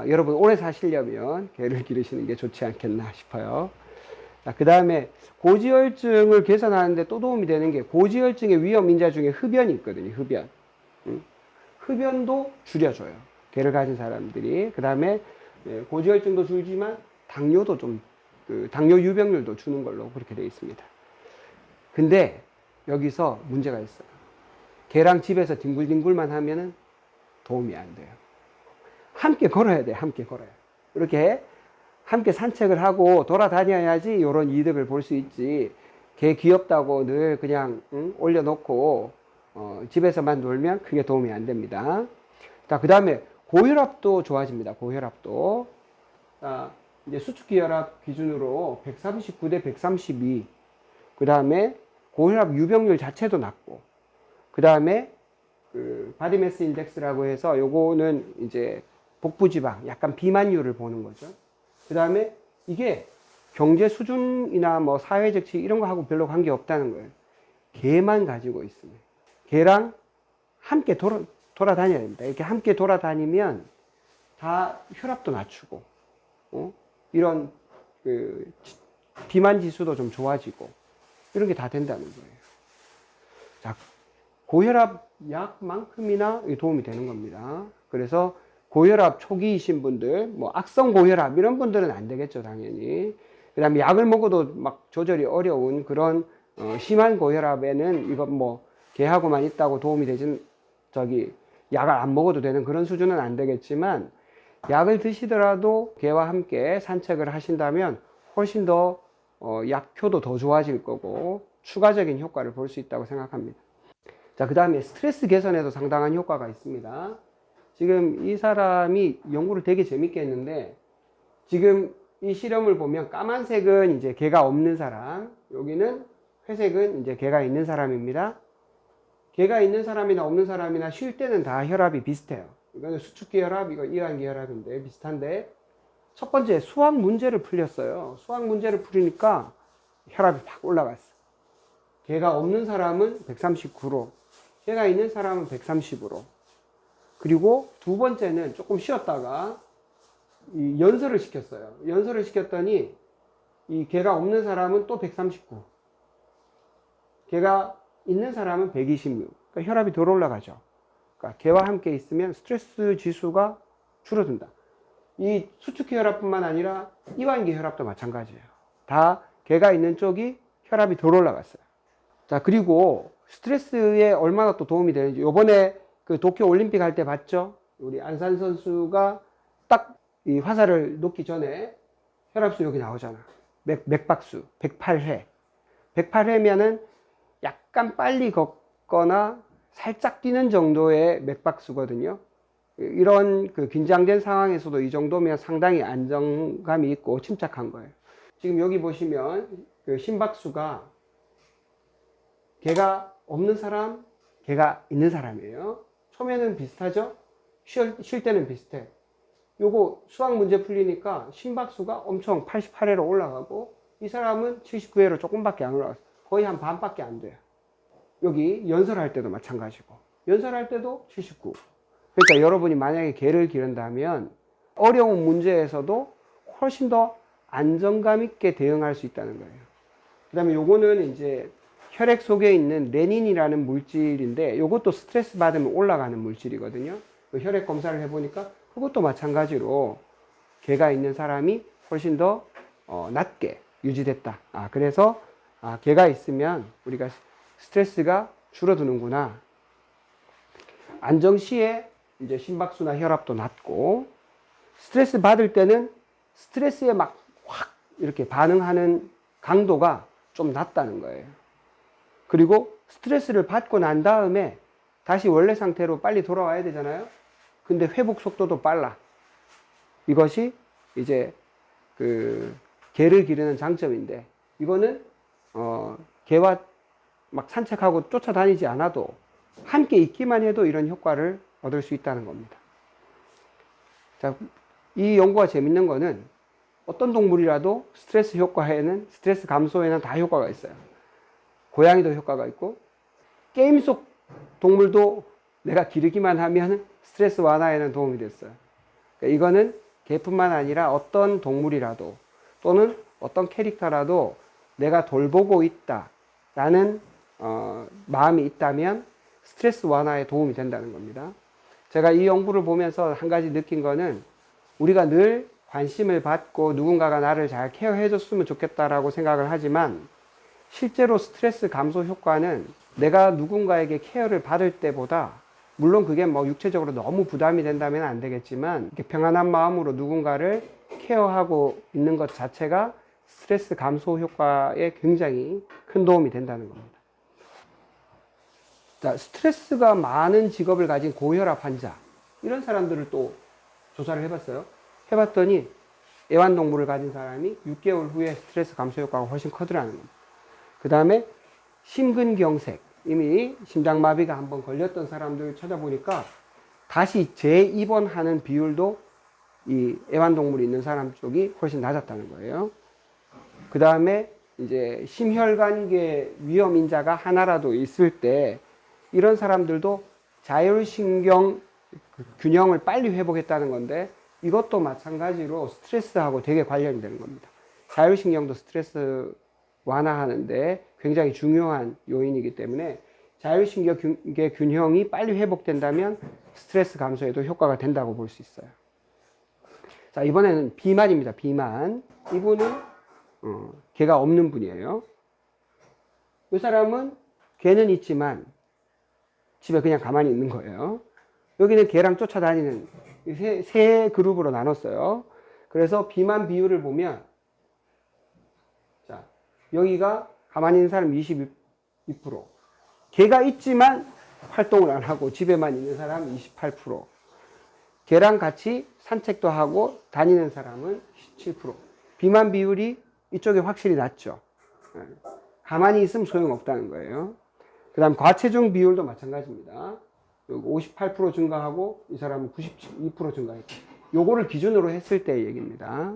여러분 오래 사시려면 개를 기르시는 게 좋지 않겠나 싶어요. 그 다음에 고지혈증을 개선하는데 또 도움이 되는 게, 고지혈증의 위험 인자 중에 흡연이 있거든요. 흡연. 흡연도 줄여줘요. 개를 가진 사람들이. 그 다음에 고지혈증도 줄지만 당뇨도 좀, 당뇨 유병률도 주는 걸로 그렇게 되어 있습니다. 근데 여기서 문제가 있어요. 개랑 집에서 뒹굴뒹굴만 하면은 도움이 안 돼요. 함께 걸어야 돼. 함께 걸어야. 이렇게 함께 산책을 하고 돌아다녀야지 이런 이득을 볼 수 있지. 개 귀엽다고 늘 그냥 올려놓고 집에서만 놀면 크게 도움이 안 됩니다. 자, 그 다음에 고혈압도 좋아집니다. 고혈압도. 이제 수축기 혈압 기준으로 139 대 132. 그 다음에 고혈압 유병률 자체도 낮고. 그 다음에 바디매스 인덱스라고 해서 요거는 이제 복부지방, 약간 비만율을 보는 거죠. 그 다음에 이게 경제 수준이나 뭐 사회적 지위 이런 거 하고 별로 관계 없다는 거예요. 개만 가지고 있으면. 개랑 함께 돌아다녀야 됩니다. 이렇게 함께 돌아다니면 다 혈압도 낮추고, 이런 비만 지수도 좀 좋아지고, 이런 게 다 된다는 거예요. 자, 고혈압 약만큼이나 도움이 되는 겁니다. 그래서 고혈압 초기이신 분들, 뭐 악성 고혈압 이런 분들은 안 되겠죠, 당연히. 그 다음에 약을 먹어도 막 조절이 어려운 그런 심한 고혈압에는 이건 뭐 개하고만 있다고 도움이 되진, 약을 안 먹어도 되는 그런 수준은 안 되겠지만, 약을 드시더라도 개와 함께 산책을 하신다면 훨씬 더 약효도 더 좋아질 거고 추가적인 효과를 볼 수 있다고 생각합니다. 자, 그 다음에 스트레스 개선에도 상당한 효과가 있습니다. 지금 이 사람이 연구를 되게 재밌게 했는데, 지금 이 실험을 보면 까만색은 이제 개가 없는 사람, 여기는 회색은 이제 개가 있는 사람입니다. 개가 있는 사람이나 없는 사람이나 쉴 때는 다 혈압이 비슷해요. 이거는 수축기 혈압, 이거 이완기 혈압인데 비슷한데, 첫 번째 수학 문제를 풀렸어요. 수학 문제를 풀으니까 혈압이 팍 올라갔어. 개가 없는 사람은 139로, 개가 있는 사람은 130으로. 그리고 두 번째는 조금 쉬었다가 이 연설을 시켰어요. 연설을 시켰더니 이 개가 없는 사람은 또 139, 개가 있는 사람은 126. 그러니까 혈압이 덜 올라가죠. 그러니까 개와 함께 있으면 스트레스 지수가 줄어든다. 이 수축기 혈압뿐만 아니라 이완기 혈압도 마찬가지예요. 다 개가 있는 쪽이 혈압이 덜 올라갔어요. 자, 그리고 스트레스에 얼마나 또 도움이 되는지 요번에 그 도쿄 올림픽 할 때 봤죠? 우리 안산 선수가 딱 이 화살을 놓기 전에 혈압수 여기 나오잖아. 맥박수 108회. 108회면은 약간 빨리 걷거나 살짝 뛰는 정도의 맥박수거든요. 이런 그 긴장된 상황에서도 이 정도면 상당히 안정감이 있고 침착한 거예요. 지금 여기 보시면 그 심박수가 개가 없는 사람, 개가 있는 사람이에요. 초면은 비슷하죠? 쉴 때는 비슷해. 요거 수학 문제 풀리니까 심박수가 엄청 88회로 올라가고 이 사람은 79회로 조금밖에 안 올라갔어요. 거의 한 반밖에 안 돼요. 여기 연설할 때도 마찬가지고 연설할 때도 79. 그러니까 여러분이 만약에 개를 기른다면 어려운 문제에서도 훨씬 더 안정감 있게 대응할 수 있다는 거예요. 그 다음에 요거는 이제 혈액 속에 있는 레닌이라는 물질인데 요것도 스트레스 받으면 올라가는 물질이거든요. 혈액 검사를 해보니까 그것도 마찬가지로 개가 있는 사람이 훨씬 더 낮게 유지됐다. 그래서 개가 있으면 우리가 스트레스가 줄어드는구나. 안정 시에 이제 심박수나 혈압도 낮고 스트레스 받을 때는 스트레스에 막 확 이렇게 반응하는 강도가 좀 낮다는 거예요. 그리고 스트레스를 받고 난 다음에 다시 원래 상태로 빨리 돌아와야 되잖아요. 근데 회복 속도도 빨라. 이것이 이제 그 개를 기르는 장점인데 이거는 개와 막 산책하고 쫓아다니지 않아도 함께 있기만 해도 이런 효과를 얻을 수 있다는 겁니다. 자, 이 연구가 재밌는 거는 어떤 동물이라도 스트레스 효과에는, 스트레스 감소에는 다 효과가 있어요. 고양이도 효과가 있고, 게임 속 동물도 내가 기르기만 하면 스트레스 완화에는 도움이 됐어요. 그러니까 이거는 개뿐만 아니라 어떤 동물이라도 또는 어떤 캐릭터라도 내가 돌보고 있다라는 마음이 있다면 스트레스 완화에 도움이 된다는 겁니다. 제가 이 연구를 보면서 한 가지 느낀 거는 우리가 늘 관심을 받고 누군가가 나를 잘 케어해 줬으면 좋겠다라고 생각을 하지만 실제로 스트레스 감소 효과는 내가 누군가에게 케어를 받을 때보다 물론 그게 뭐 육체적으로 너무 부담이 된다면 안 되겠지만 이렇게 평안한 마음으로 누군가를 케어하고 있는 것 자체가 스트레스 감소 효과에 굉장히 큰 도움이 된다는 겁니다. 자, 스트레스가 많은 직업을 가진 고혈압 환자 이런 사람들을 또 조사를 해봤어요. 해봤더니 애완동물을 가진 사람이 6개월 후에 스트레스 감소 효과가 훨씬 커더라는 겁니다. 그 다음에 심근경색, 이미 심장마비가 한번 걸렸던 사람들을 찾아보니까 다시 재입원하는 비율도 이 애완동물이 있는 사람 쪽이 훨씬 낮았다는 거예요. 그 다음에 이제 심혈관계 위험 인자가 하나라도 있을 때 이런 사람들도 자율신경 균형을 빨리 회복했다는 건데 이것도 마찬가지로 스트레스하고 되게 관련이 되는 겁니다. 자율신경도 스트레스 완화하는데 굉장히 중요한 요인이기 때문에 자율신경의 균형이 빨리 회복된다면 스트레스 감소에도 효과가 된다고 볼 수 있어요. 자, 이번에는 비만입니다. 비만. 이분은 개가 없는 분이에요. 이 사람은 개는 있지만 집에 그냥 가만히 있는 거예요. 여기는 개랑 쫓아다니는 세 그룹으로 나눴어요. 그래서 비만 비율을 보면 자, 여기가 가만히 있는 사람 22%, 개가 있지만 활동을 안 하고 집에만 있는 사람 28%, 개랑 같이 산책도 하고 다니는 사람은 17%. 비만 비율이 이쪽에 확실히 낮죠. 가만히 있으면 소용없다는 거예요. 그 다음 과체중 비율도 마찬가지입니다. 58% 증가하고 이 사람은 92% 증가했고 요거를 기준으로 했을 때 얘기입니다.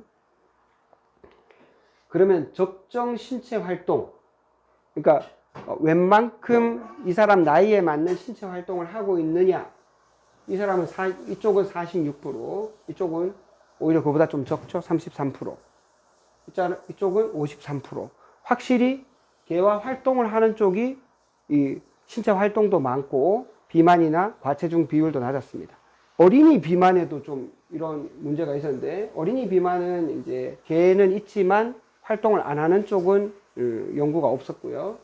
그러면 적정 신체 활동, 그러니까 웬만큼 이 사람 나이에 맞는 신체 활동을 하고 있느냐, 이 사람은 이쪽은 46%, 이쪽은 오히려 그보다 좀 적죠. 33%. 이쪽은 53%. 확실히 개와 활동을 하는 쪽이 이 신체 활동도 많고 비만이나 과체중 비율도 낮았습니다. 어린이 비만에도 좀 이런 문제가 있었는데, 어린이 비만은 이제 개는 있지만 활동을 안 하는 쪽은 연구가 없었고요.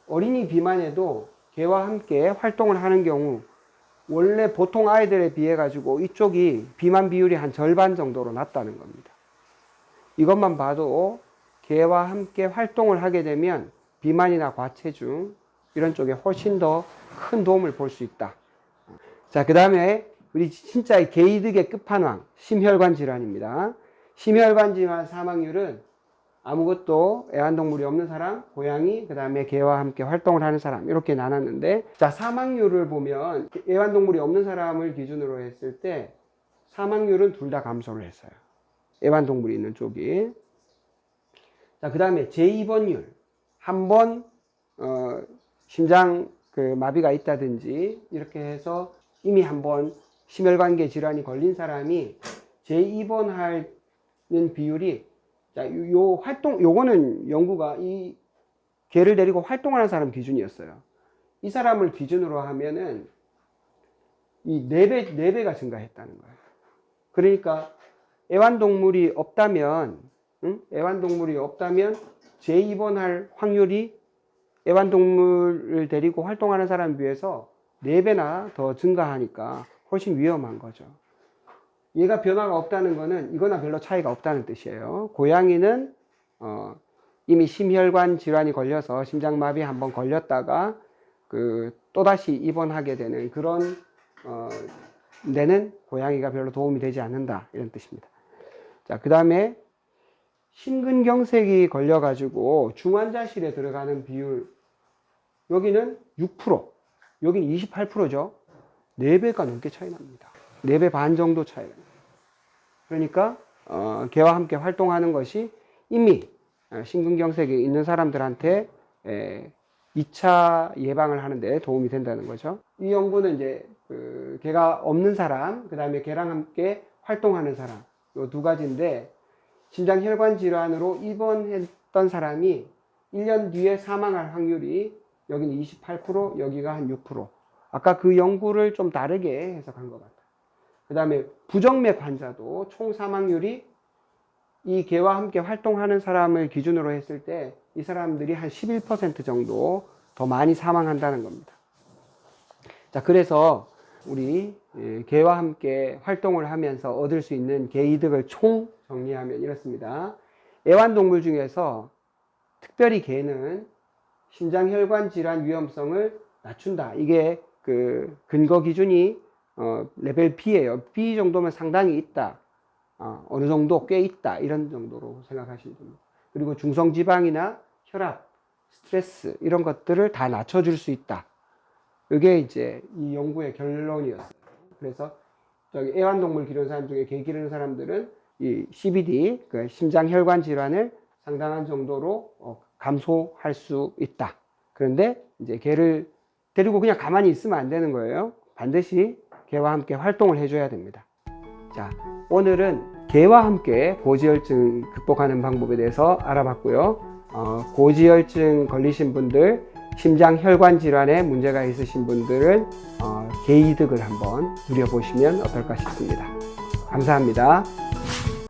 어린이 비만에도 개와 함께 활동을 하는 경우 원래 보통 아이들에 비해 가지고 이쪽이 비만 비율이 한 절반 정도로 낮다는 겁니다. 이것만 봐도 개와 함께 활동을 하게 되면 비만이나 과체중 이런 쪽에 훨씬 더 큰 도움을 볼 수 있다. 자, 그 다음에 우리 진짜 개이득의 끝판왕, 심혈관 질환입니다. 심혈관 질환 사망률은 아무것도 애완동물이 없는 사람, 고양이, 그 다음에 개와 함께 활동을 하는 사람 이렇게 나눴는데, 자, 사망률을 보면 애완동물이 없는 사람을 기준으로 했을 때 사망률은 둘 다 감소를 했어요. 애완동물이 있는 쪽이. 자, 그 다음에 재입원율. 한번 심장 마비가 있다든지 이렇게 해서 이미 한번 심혈관계 질환이 걸린 사람이 재입원하는 비율이, 자, 요거는 연구가 이 개를 데리고 활동하는 사람 기준이었어요. 이 사람을 기준으로 하면은 이 4배가 증가했다는 거예요. 그러니까 애완동물이 없다면, 애완동물이 없다면 재입원할 확률이 애완동물을 데리고 활동하는 사람에 비해서 4배나 더 증가하니까 훨씬 위험한 거죠. 얘가 변화가 없다는 거는 이거나 별로 차이가 없다는 뜻이에요. 고양이는 이미 심혈관 질환이 걸려서 심장마비 한번 걸렸다가 또다시 입원하게 되는 그런 데는 고양이가 별로 도움이 되지 않는다, 이런 뜻입니다. 자, 그 다음에 심근경색이 걸려가지고 중환자실에 들어가는 비율, 여기는 6%, 여기는 28%죠. 4배가 넘게 차이 납니다. 4배 반 정도 차이가 납니다. 그러니까 개와 함께 활동하는 것이 이미 심근경색이 있는 사람들한테 2차 예방을 하는데 도움이 된다는 거죠. 이 연구는 이제 개가 없는 사람, 그 다음에 개랑 함께 활동하는 사람, 이 두 가지인데, 심장혈관 질환으로 입원했던 사람이 1년 뒤에 사망할 확률이 여기는 28%, 여기가 한 6%. 아까 그 연구를 좀 다르게 해석한 것 같아요. 그 다음에 부정맥 환자도 총 사망률이 이 개와 함께 활동하는 사람을 기준으로 했을 때 이 사람들이 한 11% 정도 더 많이 사망한다는 겁니다. 자, 그래서 우리 개와 함께 활동을 하면서 얻을 수 있는 개이득을 총 정리하면 이렇습니다. 애완동물 중에서 특별히 개는 심장혈관 질환 위험성을 낮춘다. 이게 근거 기준이 레벨 B예요. B 정도면 상당히 있다. 어느 정도 꽤 있다. 이런 정도로 생각하시면 됩니다. 그리고 중성지방이나 혈압, 스트레스 이런 것들을 다 낮춰줄 수 있다. 이게 이제 이 연구의 결론이었어요. 그래서 저기 애완동물 기르는 사람 중에 개 기르는 사람들은 이 CBD, 심장혈관 질환을 상당한 정도로 감소할 수 있다. 그런데 이제 개를 데리고 그냥 가만히 있으면 안 되는 거예요. 반드시 개와 함께 활동을 해줘야 됩니다. 자, 오늘은 개와 함께 고지혈증 극복하는 방법에 대해서 알아봤고요. 고지혈증 걸리신 분들, 심장혈관 질환에 문제가 있으신 분들은 개이득을 한번 누려보시면 어떨까 싶습니다. 감사합니다.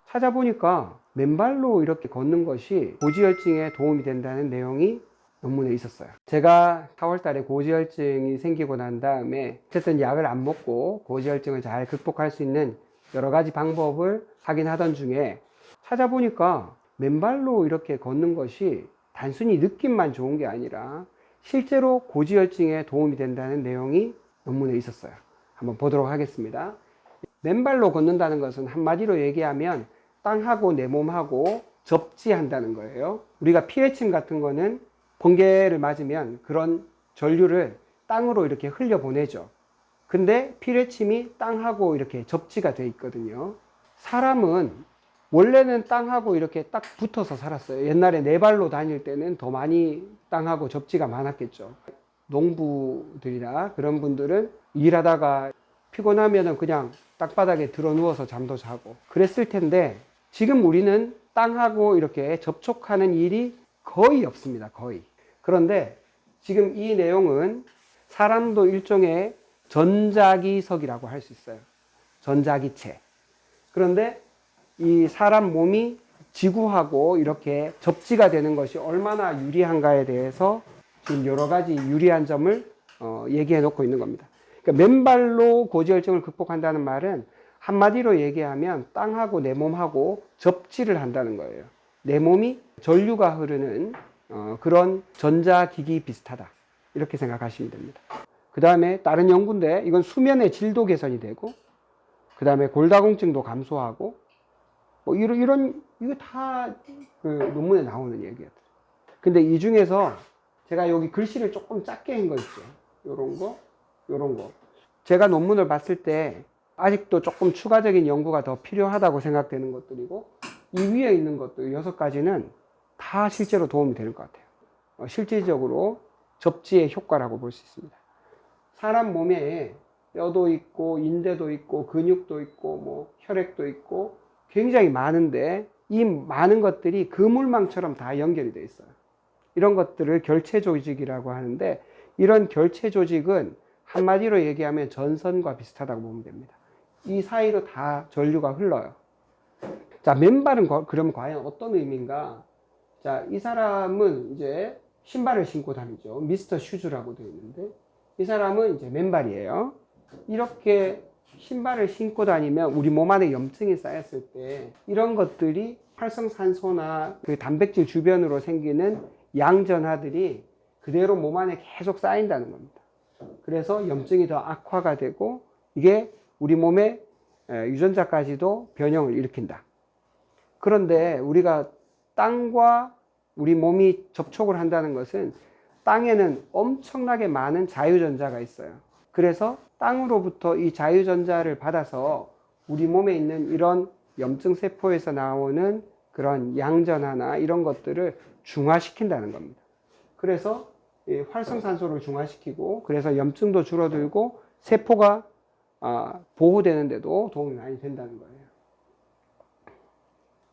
찾아보니까 맨발로 이렇게 걷는 것이 고지혈증에 도움이 된다는 내용이 논문에 있었어요. 제가 4월 달에 고지혈증이 생기고 난 다음에 어쨌든 약을 안 먹고 고지혈증을 잘 극복할 수 있는 여러 가지 방법을 하긴 하던 중에 찾아보니까 맨발로 이렇게 걷는 것이 단순히 느낌만 좋은 게 아니라 실제로 고지혈증에 도움이 된다는 내용이 논문에 있었어요. 한번 보도록 하겠습니다. 맨발로 걷는다는 것은 한마디로 얘기하면 땅하고 내 몸하고 접지한다는 거예요. 우리가 피레침 같은 거는 번개를 맞으면 그런 전류를 땅으로 이렇게 흘려보내죠. 근데 피레침이 땅하고 이렇게 접지가 돼 있거든요. 사람은 원래는 땅하고 이렇게 딱 붙어서 살았어요. 옛날에 네 발로 다닐 때는 더 많이 땅하고 접지가 많았겠죠. 농부들이나 그런 분들은 일하다가 피곤하면은 그냥 땅바닥에 들어 누워서 잠도 자고 그랬을 텐데, 지금 우리는 땅하고 이렇게 접촉하는 일이 거의 없습니다. 거의. 그런데 지금 이 내용은 사람도 일종의 전자기석이라고 할 수 있어요. 전자기체. 그런데 이 사람 몸이 지구하고 이렇게 접지가 되는 것이 얼마나 유리한가에 대해서 지금 여러 가지 유리한 점을 얘기해 놓고 있는 겁니다. 그러니까 맨발로 고지혈증을 극복한다는 말은 한마디로 얘기하면 땅하고 내 몸하고 접지를 한다는 거예요. 내 몸이 전류가 흐르는 그런 전자기기 비슷하다, 이렇게 생각하시면 됩니다. 그 다음에 다른 연구인데, 이건 수면의 질도 개선이 되고, 그 다음에 골다공증도 감소하고, 뭐 이거 다 그 논문에 나오는 얘기예요. 근데 이 중에서 제가 여기 글씨를 조금 작게 한 거 있죠. 요런 거. 제가 논문을 봤을 때 아직도 조금 추가적인 연구가 더 필요하다고 생각되는 것들이고, 이 위에 있는 것들 6가지는 다 실제로 도움이 되는 것 같아요. 실질적으로 접지의 효과라고 볼 수 있습니다. 사람 몸에 뼈도 있고 인대도 있고 근육도 있고 뭐 혈액도 있고 굉장히 많은데, 이 많은 것들이 그물망처럼 다 연결이 되어 있어요. 이런 것들을 결체 조직이라고 하는데, 이런 결체 조직은 한마디로 얘기하면 전선과 비슷하다고 보면 됩니다. 이 사이로 다 전류가 흘러요. 자, 맨발은 그럼 과연 어떤 의미인가? 자, 이 사람은 이제 신발을 신고 다니죠. 미스터 슈즈라고 되어 있는데, 이 사람은 이제 맨발이에요. 이렇게 신발을 신고 다니면 우리 몸 안에 염증이 쌓였을 때 이런 것들이 활성산소나 그 단백질 주변으로 생기는 양전하들이 그대로 몸 안에 계속 쌓인다는 겁니다. 그래서 염증이 더 악화가 되고, 이게 우리 몸의 유전자까지도 변형을 일으킨다. 그런데 우리가 땅과 우리 몸이 접촉을 한다는 것은 땅에는 엄청나게 많은 자유전자가 있어요. 그래서 땅으로부터 이 자유전자를 받아서 우리 몸에 있는 이런 염증세포에서 나오는 그런 양전하나 이런 것들을 중화시킨다는 겁니다. 그래서 활성산소를 중화시키고, 그래서 염증도 줄어들고 세포가 보호되는 데도 도움이 많이 된다는 거예요.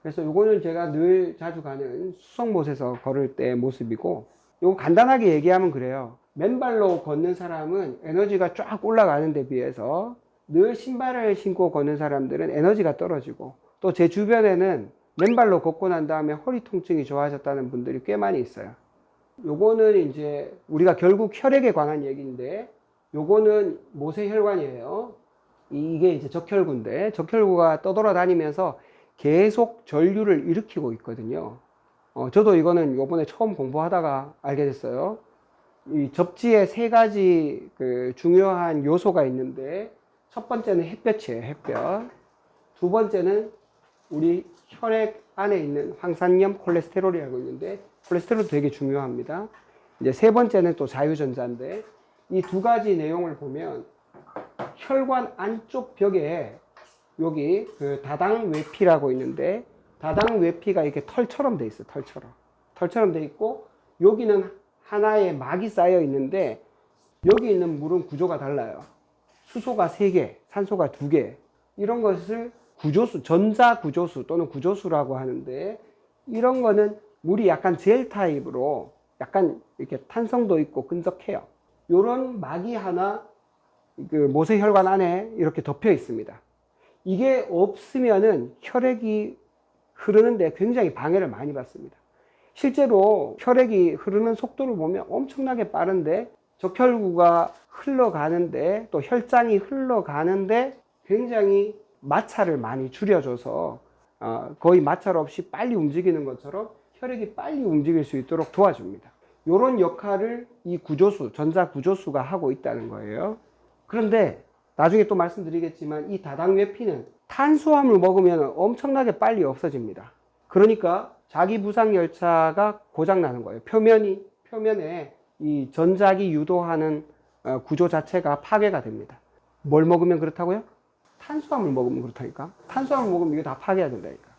그래서 요거는 제가 늘 자주 가는 수성못에서 걸을 때 모습이고, 요거 간단하게 얘기하면 그래요. 맨발로 걷는 사람은 에너지가 쫙 올라가는 데 비해서 늘 신발을 신고 걷는 사람들은 에너지가 떨어지고, 또 제 주변에는 맨발로 걷고 난 다음에 허리 통증이 좋아졌다는 분들이 꽤 많이 있어요. 요거는 이제 우리가 결국 혈액에 관한 얘기인데, 요거는 모세혈관이에요. 이게 이제 적혈구인데, 적혈구가 떠돌아다니면서 계속 전류를 일으키고 있거든요. 저도 이거는 요번에 처음 공부하다가 알게 됐어요. 이 접지에 3가지 그 중요한 요소가 있는데, 첫 번째는 햇볕이에요, 햇볕. 두 번째는 우리 혈액 안에 있는 황산염 콜레스테롤이라고 있는데, 콜레스테롤도 되게 중요합니다. 이제 세 번째는 또 자유전자인데, 이 2가지 내용을 보면 혈관 안쪽 벽에 여기 그 다당외피라고 있는데, 다당외피가 이렇게 털처럼 돼 있어요. 털처럼 돼 있고, 여기는 하나의 막이 쌓여 있는데, 여기 있는 물은 구조가 달라요. 수소가 3개, 산소가 2개. 이런 것을 구조수, 전자구조수 또는 구조수라고 하는데, 이런 거는 물이 약간 젤 타입으로 약간 이렇게 탄성도 있고 끈적해요. 이런 막이 하나 그 모세혈관 안에 이렇게 덮여 있습니다. 이게 없으면은 혈액이 흐르는데 굉장히 방해를 많이 받습니다. 실제로 혈액이 흐르는 속도를 보면 엄청나게 빠른데, 적혈구가 흘러가는데 또 혈장이 흘러가는데 굉장히 마찰을 많이 줄여줘서 거의 마찰 없이 빨리 움직이는 것처럼 혈액이 빨리 움직일 수 있도록 도와줍니다. 이런 역할을 이 구조수, 전자구조수가 하고 있다는 거예요. 그런데 나중에 또 말씀드리겠지만, 이 다당외피는 탄수화물 먹으면 엄청나게 빨리 없어집니다. 그러니까 자기 부상 열차가 고장 나는 거예요. 표면에 이 전자기 유도하는 구조 자체가 파괴가 됩니다. 뭘 먹으면 그렇다고요? 탄수화물 먹으면 그렇다니까. 탄수화물 먹으면 이게 다 파괴가 된다니까.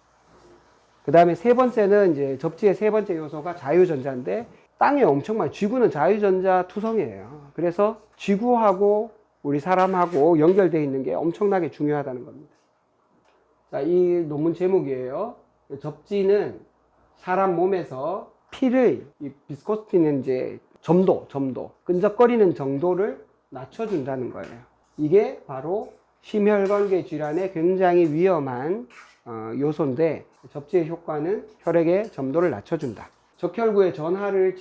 그 다음에 세 번째는 이제 접지의 세 번째 요소가 자유전자인데, 땅에 엄청 많이, 지구는 자유전자 투성이에요. 그래서 지구하고 우리 사람하고 연결되어 있는 게 엄청나게 중요하다는 겁니다. 자, 이 논문 제목이에요. 접지는 사람 몸에서 피를, 이 비스코시티는 이제 점도, 끈적거리는 정도를 낮춰준다는 거예요. 이게 바로 심혈관계 질환에 굉장히 위험한 요소인데, 접지의 효과는 혈액의 점도를 낮춰준다. 적혈구의 전하를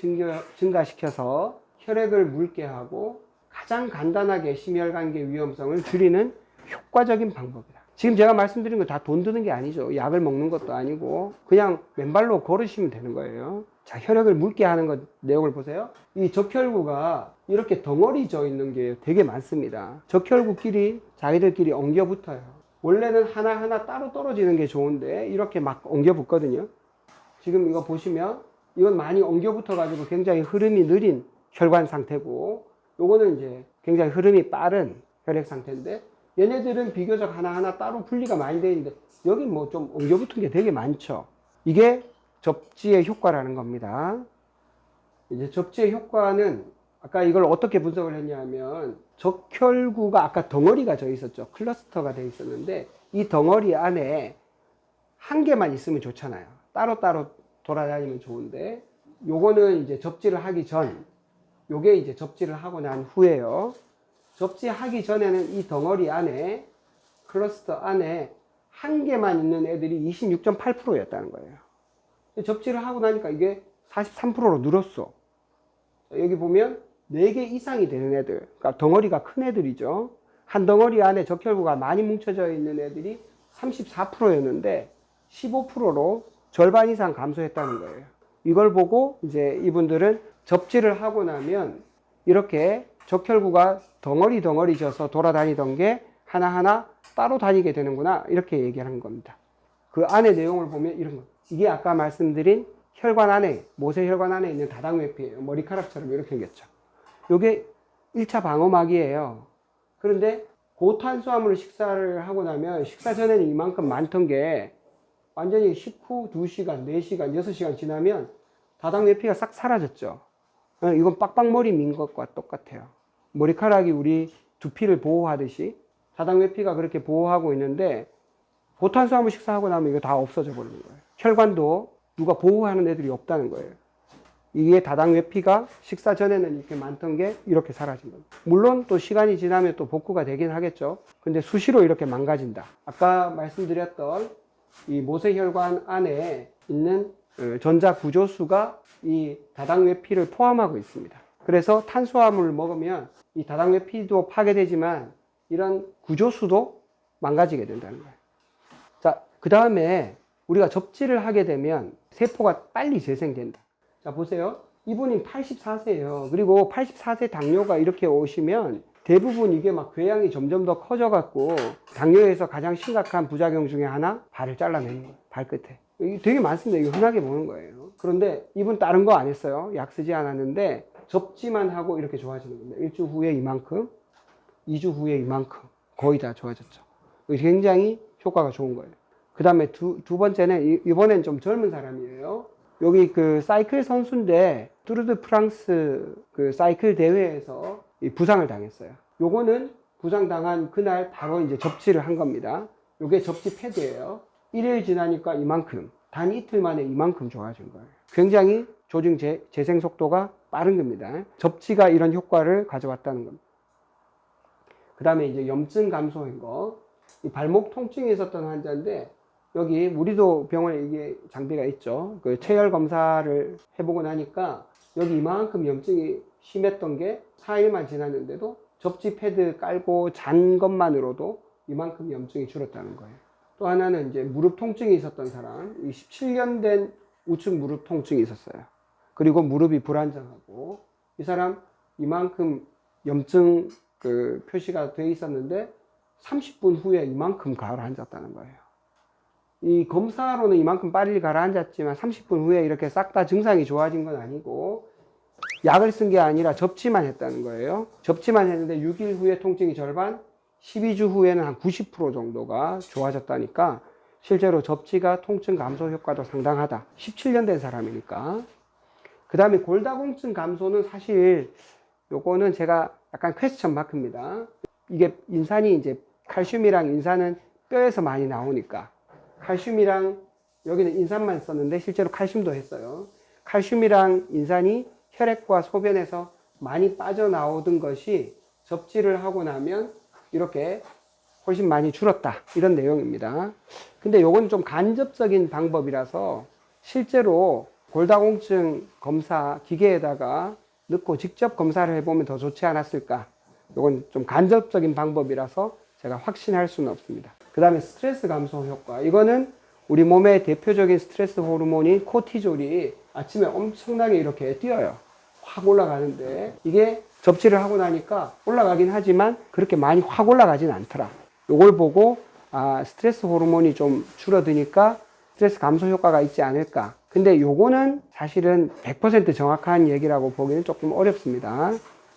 증가시켜서 혈액을 묽게 하고 가장 간단하게 심혈관계 위험성을 줄이는 효과적인 방법이다. 지금 제가 말씀드린 거 다 돈 드는 게 아니죠. 약을 먹는 것도 아니고 그냥 맨발로 걸으시면 되는 거예요. 자, 혈액을 묽게 하는 것 내용을 보세요. 이 적혈구가 이렇게 덩어리 져 있는 게 되게 많습니다. 적혈구끼리 자기들끼리 엉겨 붙어요. 원래는 하나하나 따로 떨어지는 게 좋은데 이렇게 막 엉겨 붙거든요. 지금 이거 보시면 이건 많이 엉겨 붙어 가지고 굉장히 흐름이 느린 혈관 상태고, 요거는 이제 굉장히 흐름이 빠른 혈액 상태인데, 얘네들은 비교적 하나하나 따로 분리가 많이 되어 있는데 여기 뭐 좀 엉겨 붙은 게 되게 많죠. 이게 접지의 효과라는 겁니다. 이제 접지의 효과는 아까 이걸 어떻게 분석을 했냐면, 적혈구가 아까 덩어리가 져 있었죠. 클러스터가 되어 있었는데 이 덩어리 안에 한 개만 있으면 좋잖아요. 따로따로 돌아다니면 좋은데, 요거는 이제 접지를 하기 전, 요게 이제 접지를 하고 난 후에요. 접지하기 전에는 이 덩어리 안에, 클러스터 안에 한 개만 있는 애들이 26.8%였다는 거예요. 접지를 하고 나니까 이게 43%로 늘었어. 여기 보면 4개 이상이 되는 애들, 그러니까 덩어리가 큰 애들이죠. 한 덩어리 안에 적혈구가 많이 뭉쳐져 있는 애들이 34%였는데 15%로 절반 이상 감소했다는 거예요. 이걸 보고 이제 이분들은 접지를 하고 나면 이렇게 적혈구가 덩어리 져서 돌아다니던 게 하나하나 따로 다니게 되는구나, 이렇게 얘기하는 겁니다. 그 안에 내용을 보면 이런 거, 이게 아까 말씀드린 혈관 안에, 모세혈관 안에 있는 다당외피예요. 머리카락처럼 이렇게 생겼죠. 이게 1차 방어막이에요. 그런데 고탄수화물 식사를 하고 나면 식사 전에는 이만큼 많던 게 완전히 식후 2시간, 4시간, 6시간 지나면 다당외피가 싹 사라졌죠. 이건 빡빡머리 민 것과 똑같아요. 머리카락이 우리 두피를 보호하듯이 다당외피가 그렇게 보호하고 있는데, 고탄수화물 식사하고 나면 이거 다 없어져 버리는 거예요. 혈관도 누가 보호하는 애들이 없다는 거예요. 이게 다당외피가 식사 전에는 이렇게 많던 게 이렇게 사라진 겁니다. 물론 또 시간이 지나면 또 복구가 되긴 하겠죠. 근데 수시로 이렇게 망가진다. 아까 말씀드렸던 이 모세혈관 안에 있는 전자 구조수가 이 다당외피를 포함하고 있습니다. 그래서 탄수화물을 먹으면 이 다당외피도 파괴되지만 이런 구조수도 망가지게 된다는 거예요. 자, 그 다음에 우리가 접지를 하게 되면 세포가 빨리 재생된다. 자, 보세요. 이분이 84세예요. 그리고 84세 당뇨가 이렇게 오시면 대부분 이게 막 궤양이 점점 더 커져갖고, 당뇨에서 가장 심각한 부작용 중에 하나, 발을 잘라내는 거예요. 발끝에. 이게 되게 많습니다. 이거 흔하게 보는 거예요. 그런데 이분 다른 거 안 했어요. 약 쓰지 않았는데 접지만 하고 이렇게 좋아지는 겁니다. 1주 후에 이만큼, 2주 후에 이만큼, 거의 다 좋아졌죠. 굉장히 효과가 좋은 거예요. 그 다음에 두 번째는, 이번엔 좀 젊은 사람이에요. 여기 그 사이클 선수인데 투르드 프랑스 그 사이클 대회에서 부상을 당했어요. 요거는 부상당한 그날 바로 이제 접지를 한 겁니다. 요게 접지 패드예요. 1일 지나니까 이만큼, 단 이틀 만에 이만큼 좋아진 거예요. 굉장히 조직 재생 속도가 빠른 겁니다. 접지가 이런 효과를 가져왔다는 겁니다. 그 다음에 이제 염증 감소인 거, 이 발목 통증이 있었던 환자인데, 여기 우리도 병원에 이게 장비가 있죠. 그 체열 검사를 해보고 나니까 여기 이만큼 염증이 심했던 게 4일만 지났는데도 접지 패드 깔고 잔 것만으로도 이만큼 염증이 줄었다는 거예요. 또 하나는 이제 무릎 통증이 있었던 사람, 17년 된 우측 무릎 통증이 있었어요. 그리고 무릎이 불안정하고, 이 사람 이만큼 염증 그 표시가 돼 있었는데 30분 후에 이만큼 가라앉았다는 거예요. 이 검사로는 이만큼 빨리 가라앉았지만 30분 후에 이렇게 싹 다 증상이 좋아진 건 아니고, 약을 쓴 게 아니라 접지만 했다는 거예요. 접지만 했는데 6일 후에 통증이 절반, 12주 후에는 한 90% 정도가 좋아졌다니까, 실제로 접지가 통증 감소 효과도 상당하다. 17년 된 사람이니까. 그 다음에 골다공증 감소는 사실 요거는 제가 약간 퀘스천 마크입니다. 이게 인산이 이제 칼슘이랑 인산은 뼈에서 많이 나오니까 칼슘이랑 여기는 인산만 썼는데 실제로 칼슘도 했어요. 칼슘이랑 인산이 혈액과 소변에서 많이 빠져나오던 것이 접지를 하고 나면 이렇게 훨씬 많이 줄었다. 이런 내용입니다. 근데 요건 좀 간접적인 방법이라서 실제로 골다공증 검사 기계에다가 넣고 직접 검사를 해보면 더 좋지 않았을까. 요건 좀 간접적인 방법이라서 제가 확신할 수는 없습니다. 그 다음에 스트레스 감소 효과. 이거는 우리 몸의 대표적인 스트레스 호르몬인 코티졸이 아침에 엄청나게 이렇게 뛰어요. 확 올라가는데 이게 접지를 하고 나니까 올라가긴 하지만 그렇게 많이 확 올라가진 않더라. 요걸 보고 스트레스 호르몬이 좀 줄어드니까 스트레스 감소 효과가 있지 않을까. 근데 요거는 사실은 100% 정확한 얘기라고 보기는 조금 어렵습니다.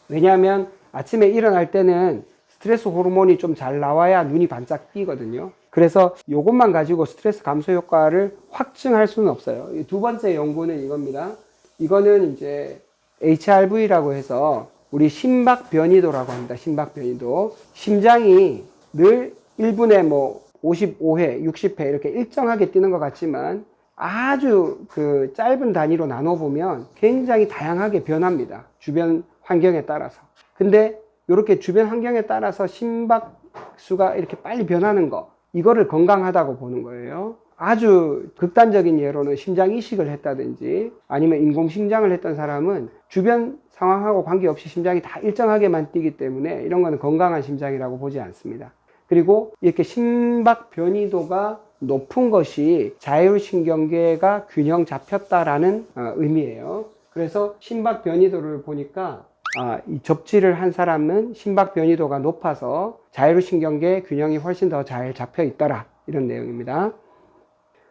왜냐하면 아침에 일어날 때는 스트레스 호르몬이 좀 잘 나와야 눈이 반짝 띄거든요. 그래서 요것만 가지고 스트레스 감소 효과를 확증할 수는 없어요. 두 번째 연구는 이겁니다. 이거는 이제 HRV라고 해서 우리 심박 변이도라고 합니다. 심박 변이도. 심장이 늘 1분에 뭐 55회, 60회 이렇게 일정하게 뛰는 것 같지만 아주 그 짧은 단위로 나눠보면 굉장히 다양하게 변합니다. 주변 환경에 따라서. 근데 이렇게 주변 환경에 따라서 심박수가 이렇게 빨리 변하는 거, 이거를 건강하다고 보는 거예요. 아주 극단적인 예로는 심장 이식을 했다든지 아니면 인공심장을 했던 사람은 주변 상황하고 관계없이 심장이 다 일정하게만 뛰기 때문에 이런 거는 건강한 심장이라고 보지 않습니다. 그리고 이렇게 심박 변이도가 높은 것이 자율신경계가 균형 잡혔다라는 의미예요. 그래서 심박 변이도를 보니까 이 접지를 한 사람은 심박 변이도가 높아서 자율신경계 균형이 훨씬 더 잘 잡혀 있더라. 이런 내용입니다.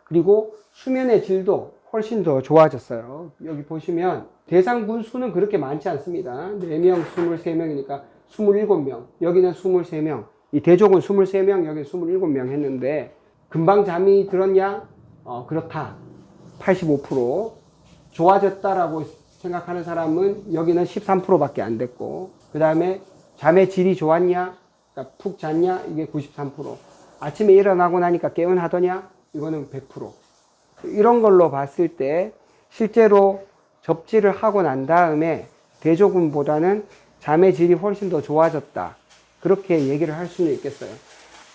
그리고 수면의 질도 훨씬 더 좋아졌어요. 여기 보시면 대상분 수는 그렇게 많지 않습니다. 4명, 23명이니까 27명. 여기는 23명. 이 대족은 23명, 여기 27명 했는데 금방 잠이 들었냐? 그렇다. 85%. 좋아졌다라고 생각하는 사람은 여기는 13%밖에 안 됐고, 그 다음에 잠의 질이 좋았냐? 그러니까 푹 잤냐? 이게 93%. 아침에 일어나고 나니까 개운하더냐? 이거는 100%. 이런 걸로 봤을 때 실제로 접지를 하고 난 다음에 대조군보다는 잠의 질이 훨씬 더 좋아졌다. 그렇게 얘기를 할 수는 있겠어요.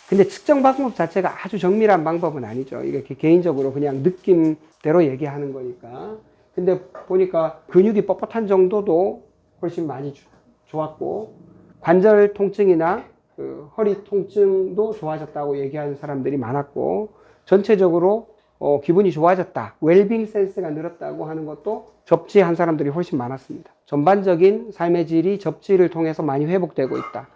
근데 측정 방법 자체가 아주 정밀한 방법은 아니죠. 이게 개인적으로 그냥 느낌대로 얘기하는 거니까. 근데 보니까 근육이 뻣뻣한 정도도 훨씬 많이 좋았고, 관절 통증이나 그 허리 통증도 좋아졌다고 얘기하는 사람들이 많았고, 전체적으로 기분이 좋아졌다, 웰빙 센스가 늘었다고 하는 것도 접지한 사람들이 훨씬 많았습니다. 전반적인 삶의 질이 접지를 통해서 많이 회복되고 있다.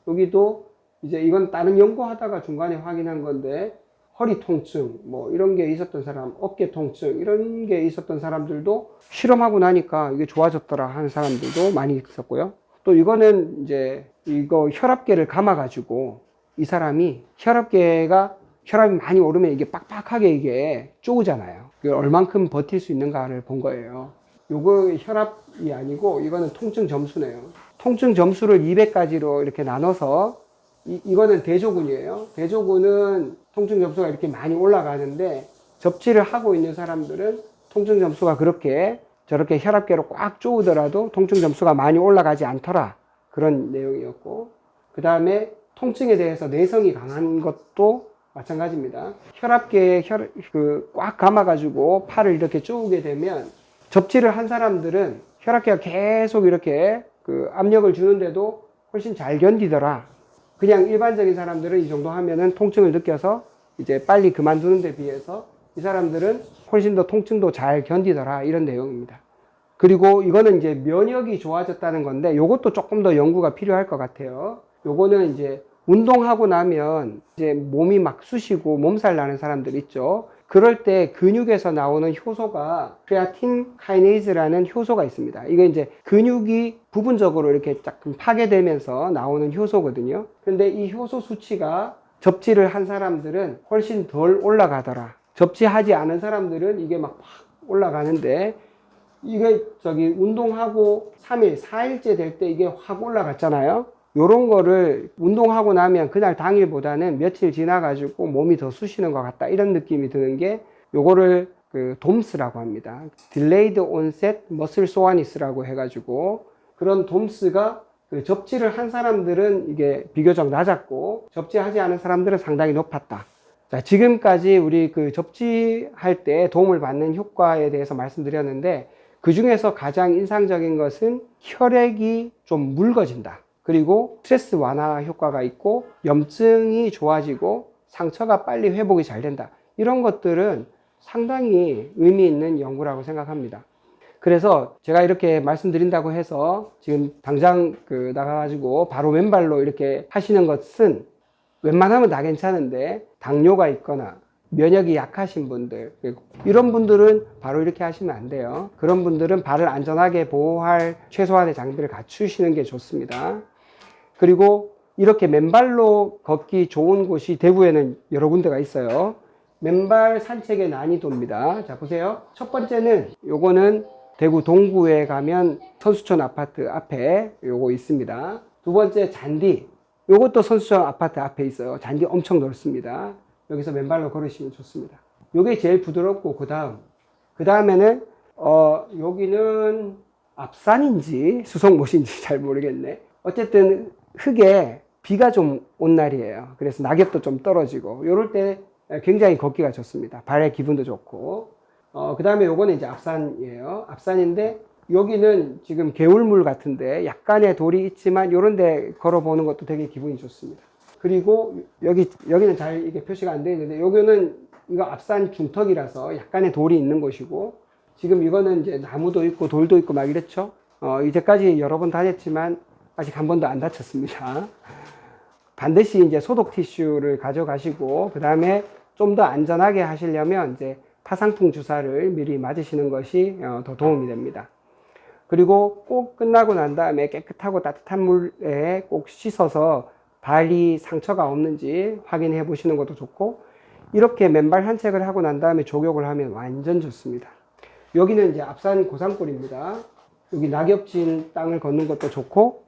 여기도 이제 이건 다른 연구하다가 중간에 확인한 건데, 허리 통증 뭐 이런 게 있었던 사람, 어깨 통증 이런 게 있었던 사람들도 실험하고 나니까 이게 좋아졌더라 하는 사람들도 많이 있었고요. 또 이거는 이제 이거 혈압계를 감아 가지고 이 사람이 혈압이 많이 오르면 이게 빡빡하게 이게 쪼우잖아요. 얼만큼 버틸 수 있는가를 본 거예요. 요거 혈압이 아니고 이거는 통증 점수네요. 통증 점수를 200가지로 이렇게 나눠서 이거는 대조군이에요. 대조군은 통증 점수가 이렇게 많이 올라가는데 접지를 하고 있는 사람들은 통증 점수가 저렇게 혈압계로 꽉 쪼우더라도 통증 점수가 많이 올라가지 않더라. 그런 내용이었고, 그 다음에 통증에 대해서 내성이 강한 것도 마찬가지입니다. 혈압계에 꽉 감아가지고 팔을 이렇게 쪼우게 되면 접지를 한 사람들은 혈압계가 계속 이렇게 압력을 주는데도 훨씬 잘 견디더라. 그냥 일반적인 사람들은 이 정도 하면은 통증을 느껴서 이제 빨리 그만두는 데 비해서 이 사람들은 훨씬 더 통증도 잘 견디더라. 이런 내용입니다. 그리고 이거는 이제 면역이 좋아졌다는 건데 요것도 조금 더 연구가 필요할 것 같아요. 요거는 이제 운동하고 나면 이제 몸이 막 쑤시고 몸살 나는 사람들 있죠. 그럴 때 근육에서 나오는 효소가 크레아틴 카이네이즈라는 효소가 있습니다. 이게 이제 근육이 부분적으로 이렇게 조금 파괴되면서 나오는 효소거든요. 근데 이 효소 수치가 접지를 한 사람들은 훨씬 덜 올라가더라. 접지하지 않은 사람들은 이게 막 올라가는데, 이게 운동하고 3일, 4일째 될 때 이게 확 올라갔잖아요. 요런 거를 운동하고 나면 그날 당일보다는 며칠 지나가지고 몸이 더 쑤시는 것 같다, 이런 느낌이 드는 게 요거를 그 DOMS라고 합니다. Delayed Onset Muscle Soreness라고 해가지고, 그런 DOMS가 그 접지를 한 사람들은 이게 비교적 낮았고 접지하지 않은 사람들은 상당히 높았다. 자, 지금까지 우리 그 접지할 때 도움을 받는 효과에 대해서 말씀드렸는데, 그 중에서 가장 인상적인 것은 혈액이 좀 묽어진다. 그리고 스트레스 완화 효과가 있고 염증이 좋아지고 상처가 빨리 회복이 잘 된다. 이런 것들은 상당히 의미 있는 연구라고 생각합니다. 그래서 제가 이렇게 말씀드린다고 해서 지금 당장 나가가지고 바로 왼발로 이렇게 하시는 것은 웬만하면 다 괜찮은데, 당뇨가 있거나 면역이 약하신 분들, 이런 분들은 바로 이렇게 하시면 안 돼요. 그런 분들은 발을 안전하게 보호할 최소한의 장비를 갖추시는 게 좋습니다. 그리고 이렇게 맨발로 걷기 좋은 곳이 대구에는 여러 군데가 있어요. 맨발 산책의 난이도입니다. 자, 보세요. 첫 번째는 요거는 대구 동구에 가면 선수촌 아파트 앞에 요거 있습니다. 두 번째 잔디, 요것도 선수촌 아파트 앞에 있어요. 잔디 엄청 넓습니다. 여기서 맨발로 걸으시면 좋습니다. 요게 제일 부드럽고, 그 다음에는 여기는 앞산인지 수성못인지 잘 모르겠네. 어쨌든 흙에 비가 좀 온 날이에요. 그래서 낙엽도 좀 떨어지고 요럴 때 굉장히 걷기가 좋습니다. 발의 기분도 좋고. 그 다음에 요거는 이제 앞산이에요. 앞산인데 여기는 지금 개울물 같은데 약간의 돌이 있지만 요런 데 걸어보는 것도 되게 기분이 좋습니다. 그리고 여기는 잘 이게 표시가 안 되어 있는데, 여기는 이거 앞산 중턱이라서 약간의 돌이 있는 곳이고, 지금 이거는 이제 나무도 있고 돌도 있고 막 이랬죠. 이제까지 여러 번 다녔지만 아직 한 번도 안 다쳤습니다. 반드시 이제 소독 티슈를 가져가시고, 그 다음에 좀 더 안전하게 하시려면 이제 파상풍 주사를 미리 맞으시는 것이 더 도움이 됩니다. 그리고 꼭 끝나고 난 다음에 깨끗하고 따뜻한 물에 꼭 씻어서 발이 상처가 없는지 확인해 보시는 것도 좋고, 이렇게 맨발 산책을 하고 난 다음에 족욕을 하면 완전 좋습니다. 여기는 이제 앞산 고산골입니다. 여기 낙엽진 땅을 걷는 것도 좋고,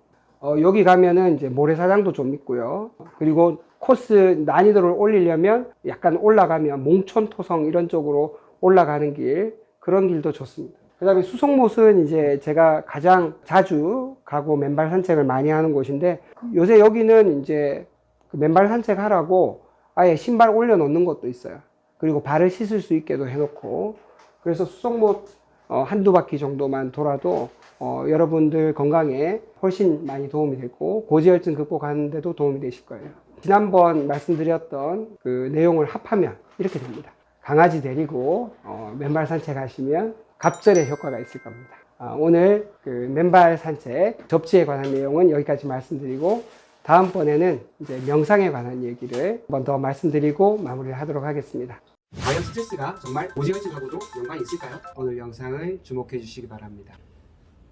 여기 가면은 이제 모래사장도 좀 있고요. 그리고 코스 난이도를 올리려면 약간 올라가면 몽촌 토성 이런 쪽으로 올라가는 길, 그런 길도 좋습니다. 그 다음에 수성못은 이제 제가 가장 자주 가고 맨발 산책을 많이 하는 곳인데, 요새 여기는 이제 맨발 산책하라고 아예 신발 올려놓는 것도 있어요. 그리고 발을 씻을 수 있게도 해놓고, 그래서 수성못 한두 바퀴 정도만 돌아도 여러분들 건강에 훨씬 많이 도움이 되고 고지혈증 극복하는 데도 도움이 되실 거예요. 지난번 말씀드렸던 그 내용을 합하면 이렇게 됩니다. 강아지 데리고 맨발 산책하시면 갑절의 효과가 있을 겁니다. 오늘 그 맨발 산책 접지에 관한 내용은 여기까지 말씀드리고, 다음번에는 이제 명상에 관한 얘기를 한 번 더 말씀드리고 마무리를 하도록 하겠습니다. 과연 스트레스가 정말 고지혈증하고도 연관이 있을까요? 오늘 영상을 주목해 주시기 바랍니다.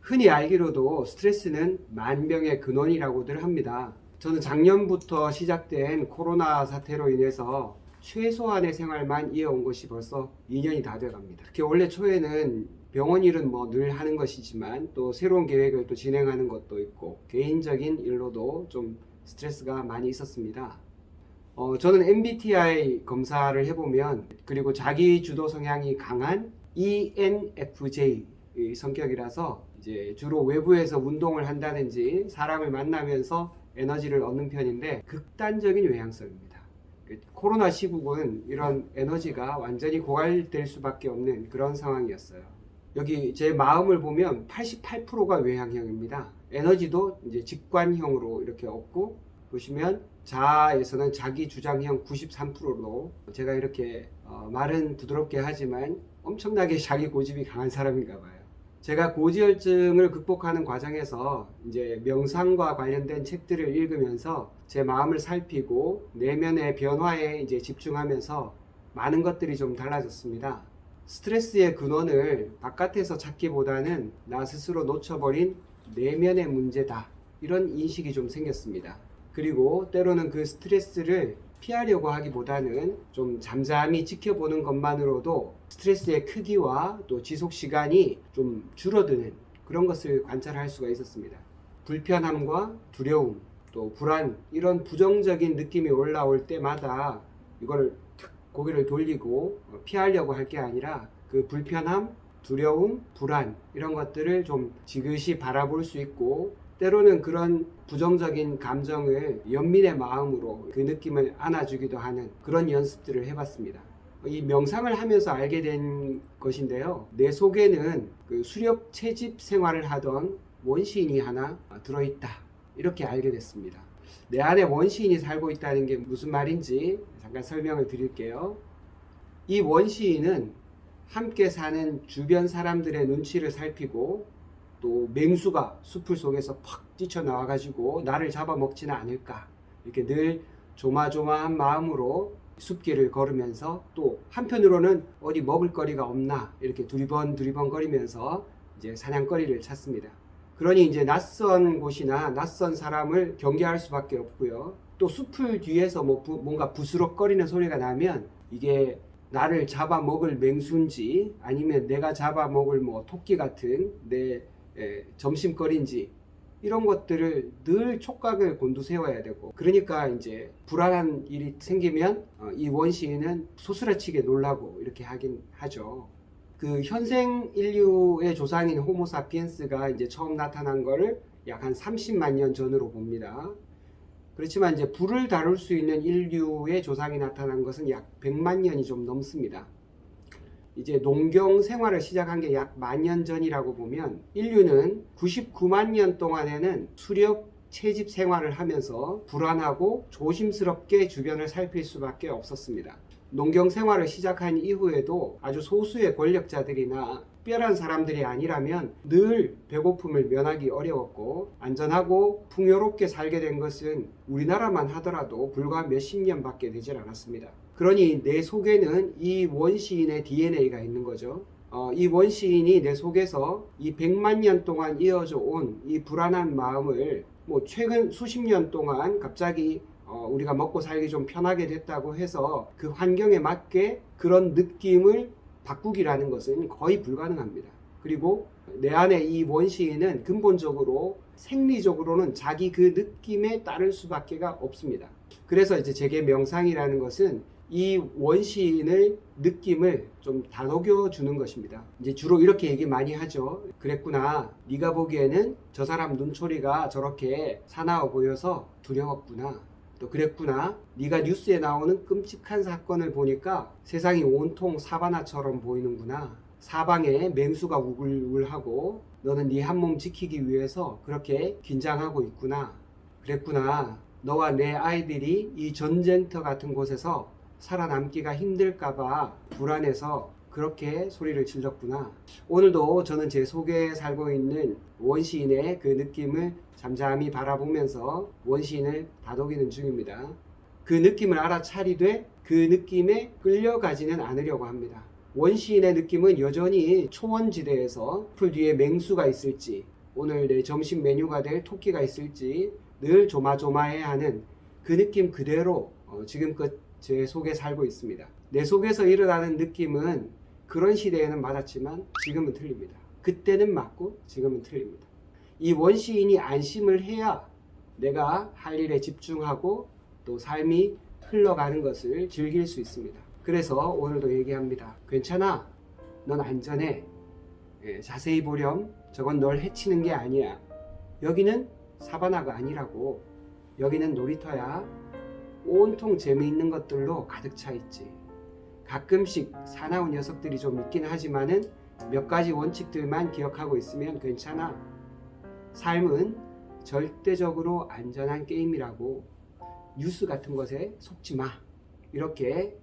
흔히 알기로도 스트레스는 만병의 근원이라고들 합니다. 저는 작년부터 시작된 코로나 사태로 인해서 최소한의 생활만 이어온 것이 벌써 2년이 다 돼갑니다. 특히 올해 초에는 병원 일은 뭐 늘 하는 것이지만 또 새로운 계획을 또 진행하는 것도 있고 개인적인 일로도 좀 스트레스가 많이 있었습니다. 저는 MBTI 검사를 해보면, 그리고 자기 주도 성향이 강한 ENFJ 성격이라서 이제 주로 외부에서 운동을 한다든지 사람을 만나면서 에너지를 얻는 편인데 극단적인 외향성입니다. 코로나 시국은 이런 에너지가 완전히 고갈될 수밖에 없는 그런 상황이었어요. 여기 제 마음을 보면 88%가 외향형입니다. 에너지도 이제 직관형으로 이렇게 얻고, 보시면 자아에서는 자기 주장형 93%로, 제가 이렇게 말은 부드럽게 하지만 엄청나게 자기 고집이 강한 사람인가 봐요. 제가 고지혈증을 극복하는 과정에서 이제 명상과 관련된 책들을 읽으면서 제 마음을 살피고 내면의 변화에 이제 집중하면서 많은 것들이 좀 달라졌습니다. 스트레스의 근원을 바깥에서 찾기보다는 나 스스로 놓쳐버린 내면의 문제다, 이런 인식이 좀 생겼습니다. 그리고 때로는 그 스트레스를 피하려고 하기보다는 좀 잠잠히 지켜보는 것만으로도 스트레스의 크기와 또 지속 시간이 좀 줄어드는 그런 것을 관찰할 수가 있었습니다. 불편함과 두려움, 또 불안, 이런 부정적인 느낌이 올라올 때마다 이걸 고개를 돌리고 피하려고 할 게 아니라 그 불편함, 두려움, 불안, 이런 것들을 좀 지그시 바라볼 수 있고, 때로는 그런 부정적인 감정을 연민의 마음으로 그 느낌을 안아주기도 하는 그런 연습들을 해봤습니다. 이 명상을 하면서 알게 된 것인데요, 내 속에는 그 수렵 채집 생활을 하던 원시인이 하나 들어있다, 이렇게 알게 됐습니다. 내 안에 원시인이 살고 있다는 게 무슨 말인지 잠깐 설명을 드릴게요. 이 원시인은 함께 사는 주변 사람들의 눈치를 살피고, 또 맹수가 숲을 속에서 팍 뛰쳐나와 가지고 나를 잡아먹지는 않을까, 이렇게 늘 조마조마한 마음으로 숲길을 걸으면서, 또 한편으로는 어디 먹을 거리가 없나 이렇게 두리번 거리면서 이제 사냥거리를 찾습니다. 그러니 이제 낯선 곳이나 낯선 사람을 경계할 수밖에 없고요. 또 숲을 뒤에서 뭔가 부스럭거리는 소리가 나면 이게 나를 잡아먹을 맹수인지 아니면 내가 잡아먹을 뭐 토끼 같은 내 점심거리인지, 이런 것들을 늘 촉각을 곤두세워야 되고, 그러니까 이제 불안한 일이 생기면 이 원시인은 소스라치게 놀라고 이렇게 하긴 하죠. 그 현생 인류의 조상인 호모사피엔스가 이제 처음 나타난 거를 약 한 30만 년 전으로 봅니다. 그렇지만 이제 불을 다룰 수 있는 인류의 조상이 나타난 것은 약 100만 년이 좀 넘습니다. 이제 농경 생활을 시작한 게 약 10,000년 전이라고 보면, 인류는 99만 년 동안에는 수렵 채집 생활을 하면서 불안하고 조심스럽게 주변을 살필 수밖에 없었습니다. 농경 생활을 시작한 이후에도 아주 소수의 권력자들이나 특별한 사람들이 아니라면 늘 배고픔을 면하기 어려웠고, 안전하고 풍요롭게 살게 된 것은 우리나라만 하더라도 불과 몇십 년밖에 되질 않았습니다. 그러니 내 속에는 이 원시인의 DNA가 있는 거죠. 이 원시인이 내 속에서 이 100만 년 동안 이어져 온 이 불안한 마음을 뭐 최근 수십 년 동안 갑자기 우리가 먹고 살기 좀 편하게 됐다고 해서 그 환경에 맞게 그런 느낌을 바꾸기라는 것은 거의 불가능합니다. 그리고 내 안에 이 원시인은 근본적으로 생리적으로는 자기 그 느낌에 따를 수밖에 없습니다. 그래서 이제 제게 명상이라는 것은 이 원시인의 느낌을 좀 다독여 주는 것입니다. 이제 주로 이렇게 얘기 많이 하죠. 그랬구나, 네가 보기에는 저 사람 눈초리가 저렇게 사나워 보여서 두려웠구나. 또 그랬구나, 네가 뉴스에 나오는 끔찍한 사건을 보니까 세상이 온통 사바나처럼 보이는구나. 사방에 맹수가 우글우글하고 너는 네 한 몸 지키기 위해서 그렇게 긴장하고 있구나. 그랬구나, 너와 내 아이들이 이 전쟁터 같은 곳에서 살아남기가 힘들까봐 불안해서 그렇게 소리를 질렀구나. 오늘도 저는 제 속에 살고 있는 원시인의 그 느낌을 잠잠히 바라보면서 원시인을 다독이는 중입니다. 그 느낌을 알아차리되 그 느낌에 끌려가지는 않으려고 합니다. 원시인의 느낌은 여전히 초원지대에서 풀 뒤에 맹수가 있을지, 오늘 내 점심 메뉴가 될 토끼가 있을지 늘 조마조마해하는 그 느낌 그대로 지금껏 제 속에 살고 있습니다. 내 속에서 일어나는 느낌은 그런 시대에는 맞았지만 지금은 틀립니다. 그때는 맞고 지금은 틀립니다. 이 원시인이 안심을 해야 내가 할 일에 집중하고 또 삶이 흘러가는 것을 즐길 수 있습니다. 그래서 오늘도 얘기합니다. 괜찮아, 넌 안전해. 자세히 보렴, 저건 널 해치는 게 아니야. 여기는 사바나가 아니라고. 여기는 놀이터야. 온통 재미있는 것들로 가득 차 있지. 가끔씩 사나운 녀석들이 좀 있긴 하지만은 몇 가지 원칙들만 기억하고 있으면 괜찮아. 삶은 절대적으로 안전한 게임이라고. 뉴스 같은 것에 속지 마. 이렇게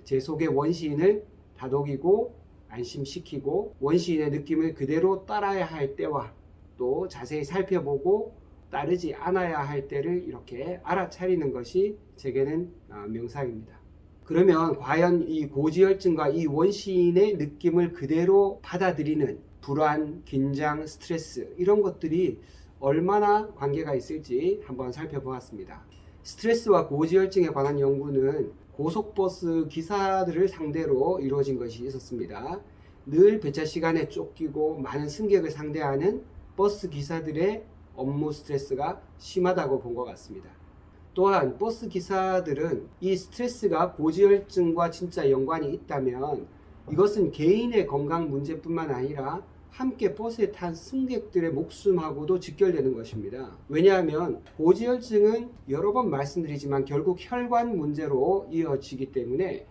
제 속의 원시인을 다독이고 안심시키고, 원시인의 느낌을 그대로 따라야 할 때와 또 자세히 살펴보고 따르지 않아야 할 때를 이렇게 알아차리는 것이 제게는 명상입니다. 그러면 과연 이 고지혈증과 이 원시인의 느낌을 그대로 받아들이는 불안, 긴장, 스트레스, 이런 것들이 얼마나 관계가 있을지 한번 살펴보았습니다. 스트레스와 고지혈증에 관한 연구는 고속버스 기사들을 상대로 이루어진 것이 있었습니다. 늘 배차 시간에 쫓기고 많은 승객을 상대하는 버스 기사들의 업무 스트레스가 심하다고 본 것 같습니다. 또한 버스 기사들은 이 스트레스가 고지혈증과 진짜 연관이 있다면 이것은 개인의 건강 문제뿐만 아니라 함께 버스에 탄 승객들의 목숨하고도 직결되는 것입니다. 왜냐하면 고지혈증은 여러 번 말씀드리지만 결국 혈관 문제로 이어지기 때문에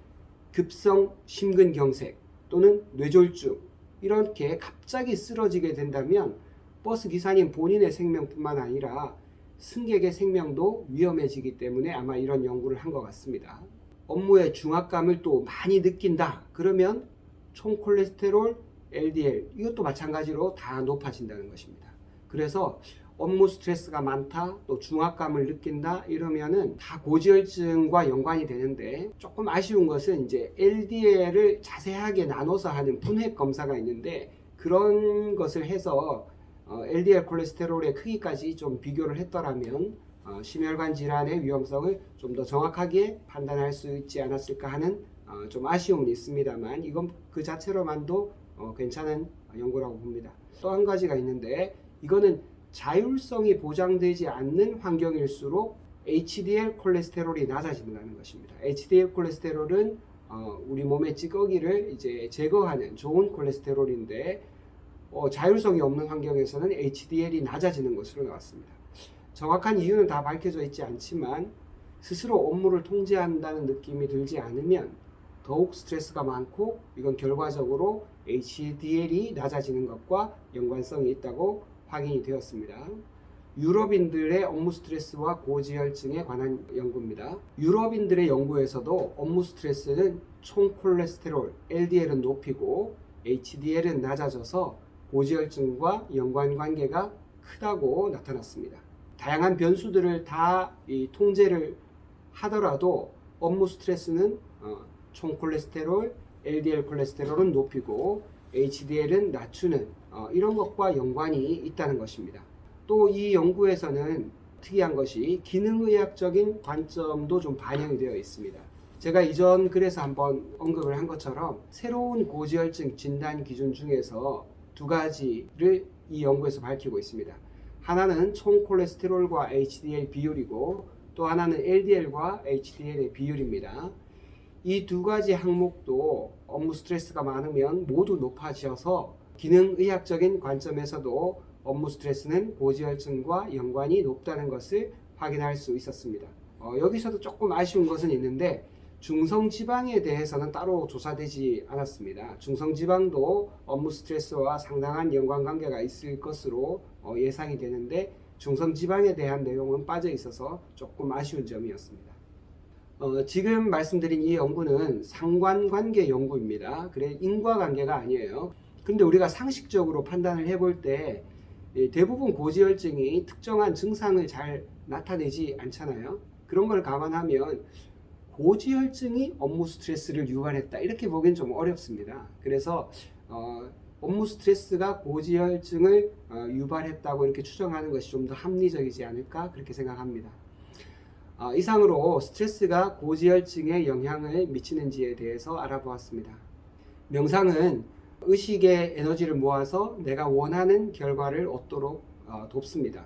급성 심근경색 또는 뇌졸중 이렇게 갑자기 쓰러지게 된다면 버스 기사님 본인의 생명뿐만 아니라 승객의 생명도 위험해지기 때문에 아마 이런 연구를 한 것 같습니다. 업무의 중압감을 또 많이 느낀다 그러면 총 콜레스테롤, LDL 이것도 마찬가지로 다 높아진다는 것입니다. 그래서 업무 스트레스가 많다, 또 중압감을 느낀다 이러면은 다 고지혈증과 연관이 되는데 조금 아쉬운 것은 이제 LDL을 자세하게 나눠서 하는 분해 검사가 있는데 그런 것을 해서 LDL 콜레스테롤의 크기까지 좀 비교를 했더라면 심혈관 질환의 위험성을 좀 더 정확하게 판단할 수 있지 않았을까 하는 좀 아쉬움은 있습니다만 이건 그 자체로만도 괜찮은 연구라고 봅니다. 또 한 가지가 있는데 이거는 자율성이 보장되지 않는 환경일수록 HDL 콜레스테롤이 낮아진다는 것입니다. HDL 콜레스테롤은 우리 몸의 찌꺼기를 이제 제거하는 좋은 콜레스테롤인데 자율성이 없는 환경에서는 HDL이 낮아지는 것으로 나왔습니다. 정확한 이유는 다 밝혀져 있지 않지만 스스로 업무를 통제한다는 느낌이 들지 않으면 더욱 스트레스가 많고 이건 결과적으로 HDL이 낮아지는 것과 연관성이 있다고 확인이 되었습니다. 유럽인들의 업무 스트레스와 고지혈증에 관한 연구입니다. 유럽인들의 연구에서도 업무 스트레스는 총 콜레스테롤, LDL은 높이고 HDL은 낮아져서 고지혈증과 연관관계가 크다고 나타났습니다. 다양한 변수들을 다 통제를 하더라도 업무 스트레스는 총 콜레스테롤, LDL 콜레스테롤은 높이고 HDL은 낮추는 이런 것과 연관이 있다는 것입니다. 또 이 연구에서는 특이한 것이 기능의학적인 관점도 좀 반영이 되어 있습니다. 제가 이전 글에서 한번 언급을 한 것처럼 새로운 고지혈증 진단 기준 중에서 두 가지를 이 연구에서 밝히고 있습니다. 하나는 총 콜레스테롤과 HDL 비율이고 또 하나는 LDL과 HDL의 비율입니다. 이 두 가지 항목도 업무 스트레스가 많으면 모두 높아져서 기능의학적인 관점에서도 업무 스트레스는 고지혈증과 연관이 높다는 것을 확인할 수 있었습니다. 여기서도 조금 아쉬운 것은 있는데 중성지방에 대해서는 따로 조사되지 않았습니다. 중성지방도 업무 스트레스와 상당한 연관관계가 있을 것으로 예상이 되는데 중성지방에 대한 내용은 빠져 있어서 조금 아쉬운 점이었습니다. 지금 말씀드린 이 연구는 상관관계 연구입니다. 그래 인과관계가 아니에요. 근데 우리가 상식적으로 판단을 해볼 때 대부분 고지혈증이 특정한 증상을 잘 나타내지 않잖아요. 그런 걸 감안하면 고지혈증이 업무 스트레스를 유발했다 이렇게 보기엔 좀 어렵습니다. 그래서 업무 스트레스가 고지혈증을 유발했다고 이렇게 추정하는 것이 좀 더 합리적이지 않을까 그렇게 생각합니다. 이상으로 스트레스가 고지혈증에 영향을 미치는지에 대해서 알아보았습니다. 명상은 의식의 에너지를 모아서 내가 원하는 결과를 얻도록 돕습니다.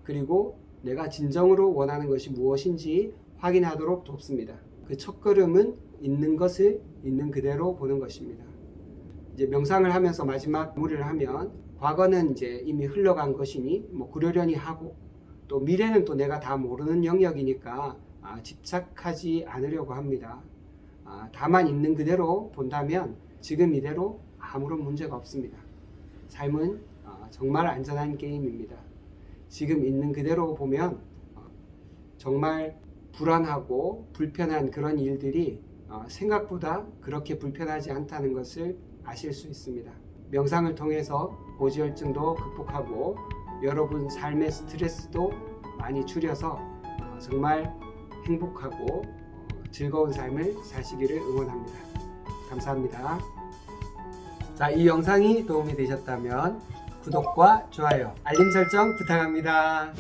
그리고 내가 진정으로 원하는 것이 무엇인지 확인하도록 돕습니다. 그 첫걸음은 있는 것을 있는 그대로 보는 것입니다. 이제 명상을 하면서 마지막 마무리를 하면 과거는 이제 이미 흘러간 것이니 그러려니 하고 또 미래는 또 내가 다 모르는 영역이니까 집착하지 않으려고 합니다. 다만 있는 그대로 본다면 지금 이대로 아무런 문제가 없습니다. 삶은 정말 안전한 게임입니다. 지금 있는 그대로 보면 정말 불안하고 불편한 그런 일들이 생각보다 그렇게 불편하지 않다는 것을 아실 수 있습니다. 명상을 통해서 고지혈증도 극복하고 여러분 삶의 스트레스도 많이 줄여서 정말 행복하고 즐거운 삶을 사시기를 응원합니다. 감사합니다. 자, 이 영상이 도움이 되셨다면 구독과 좋아요, 알림 설정 부탁합니다.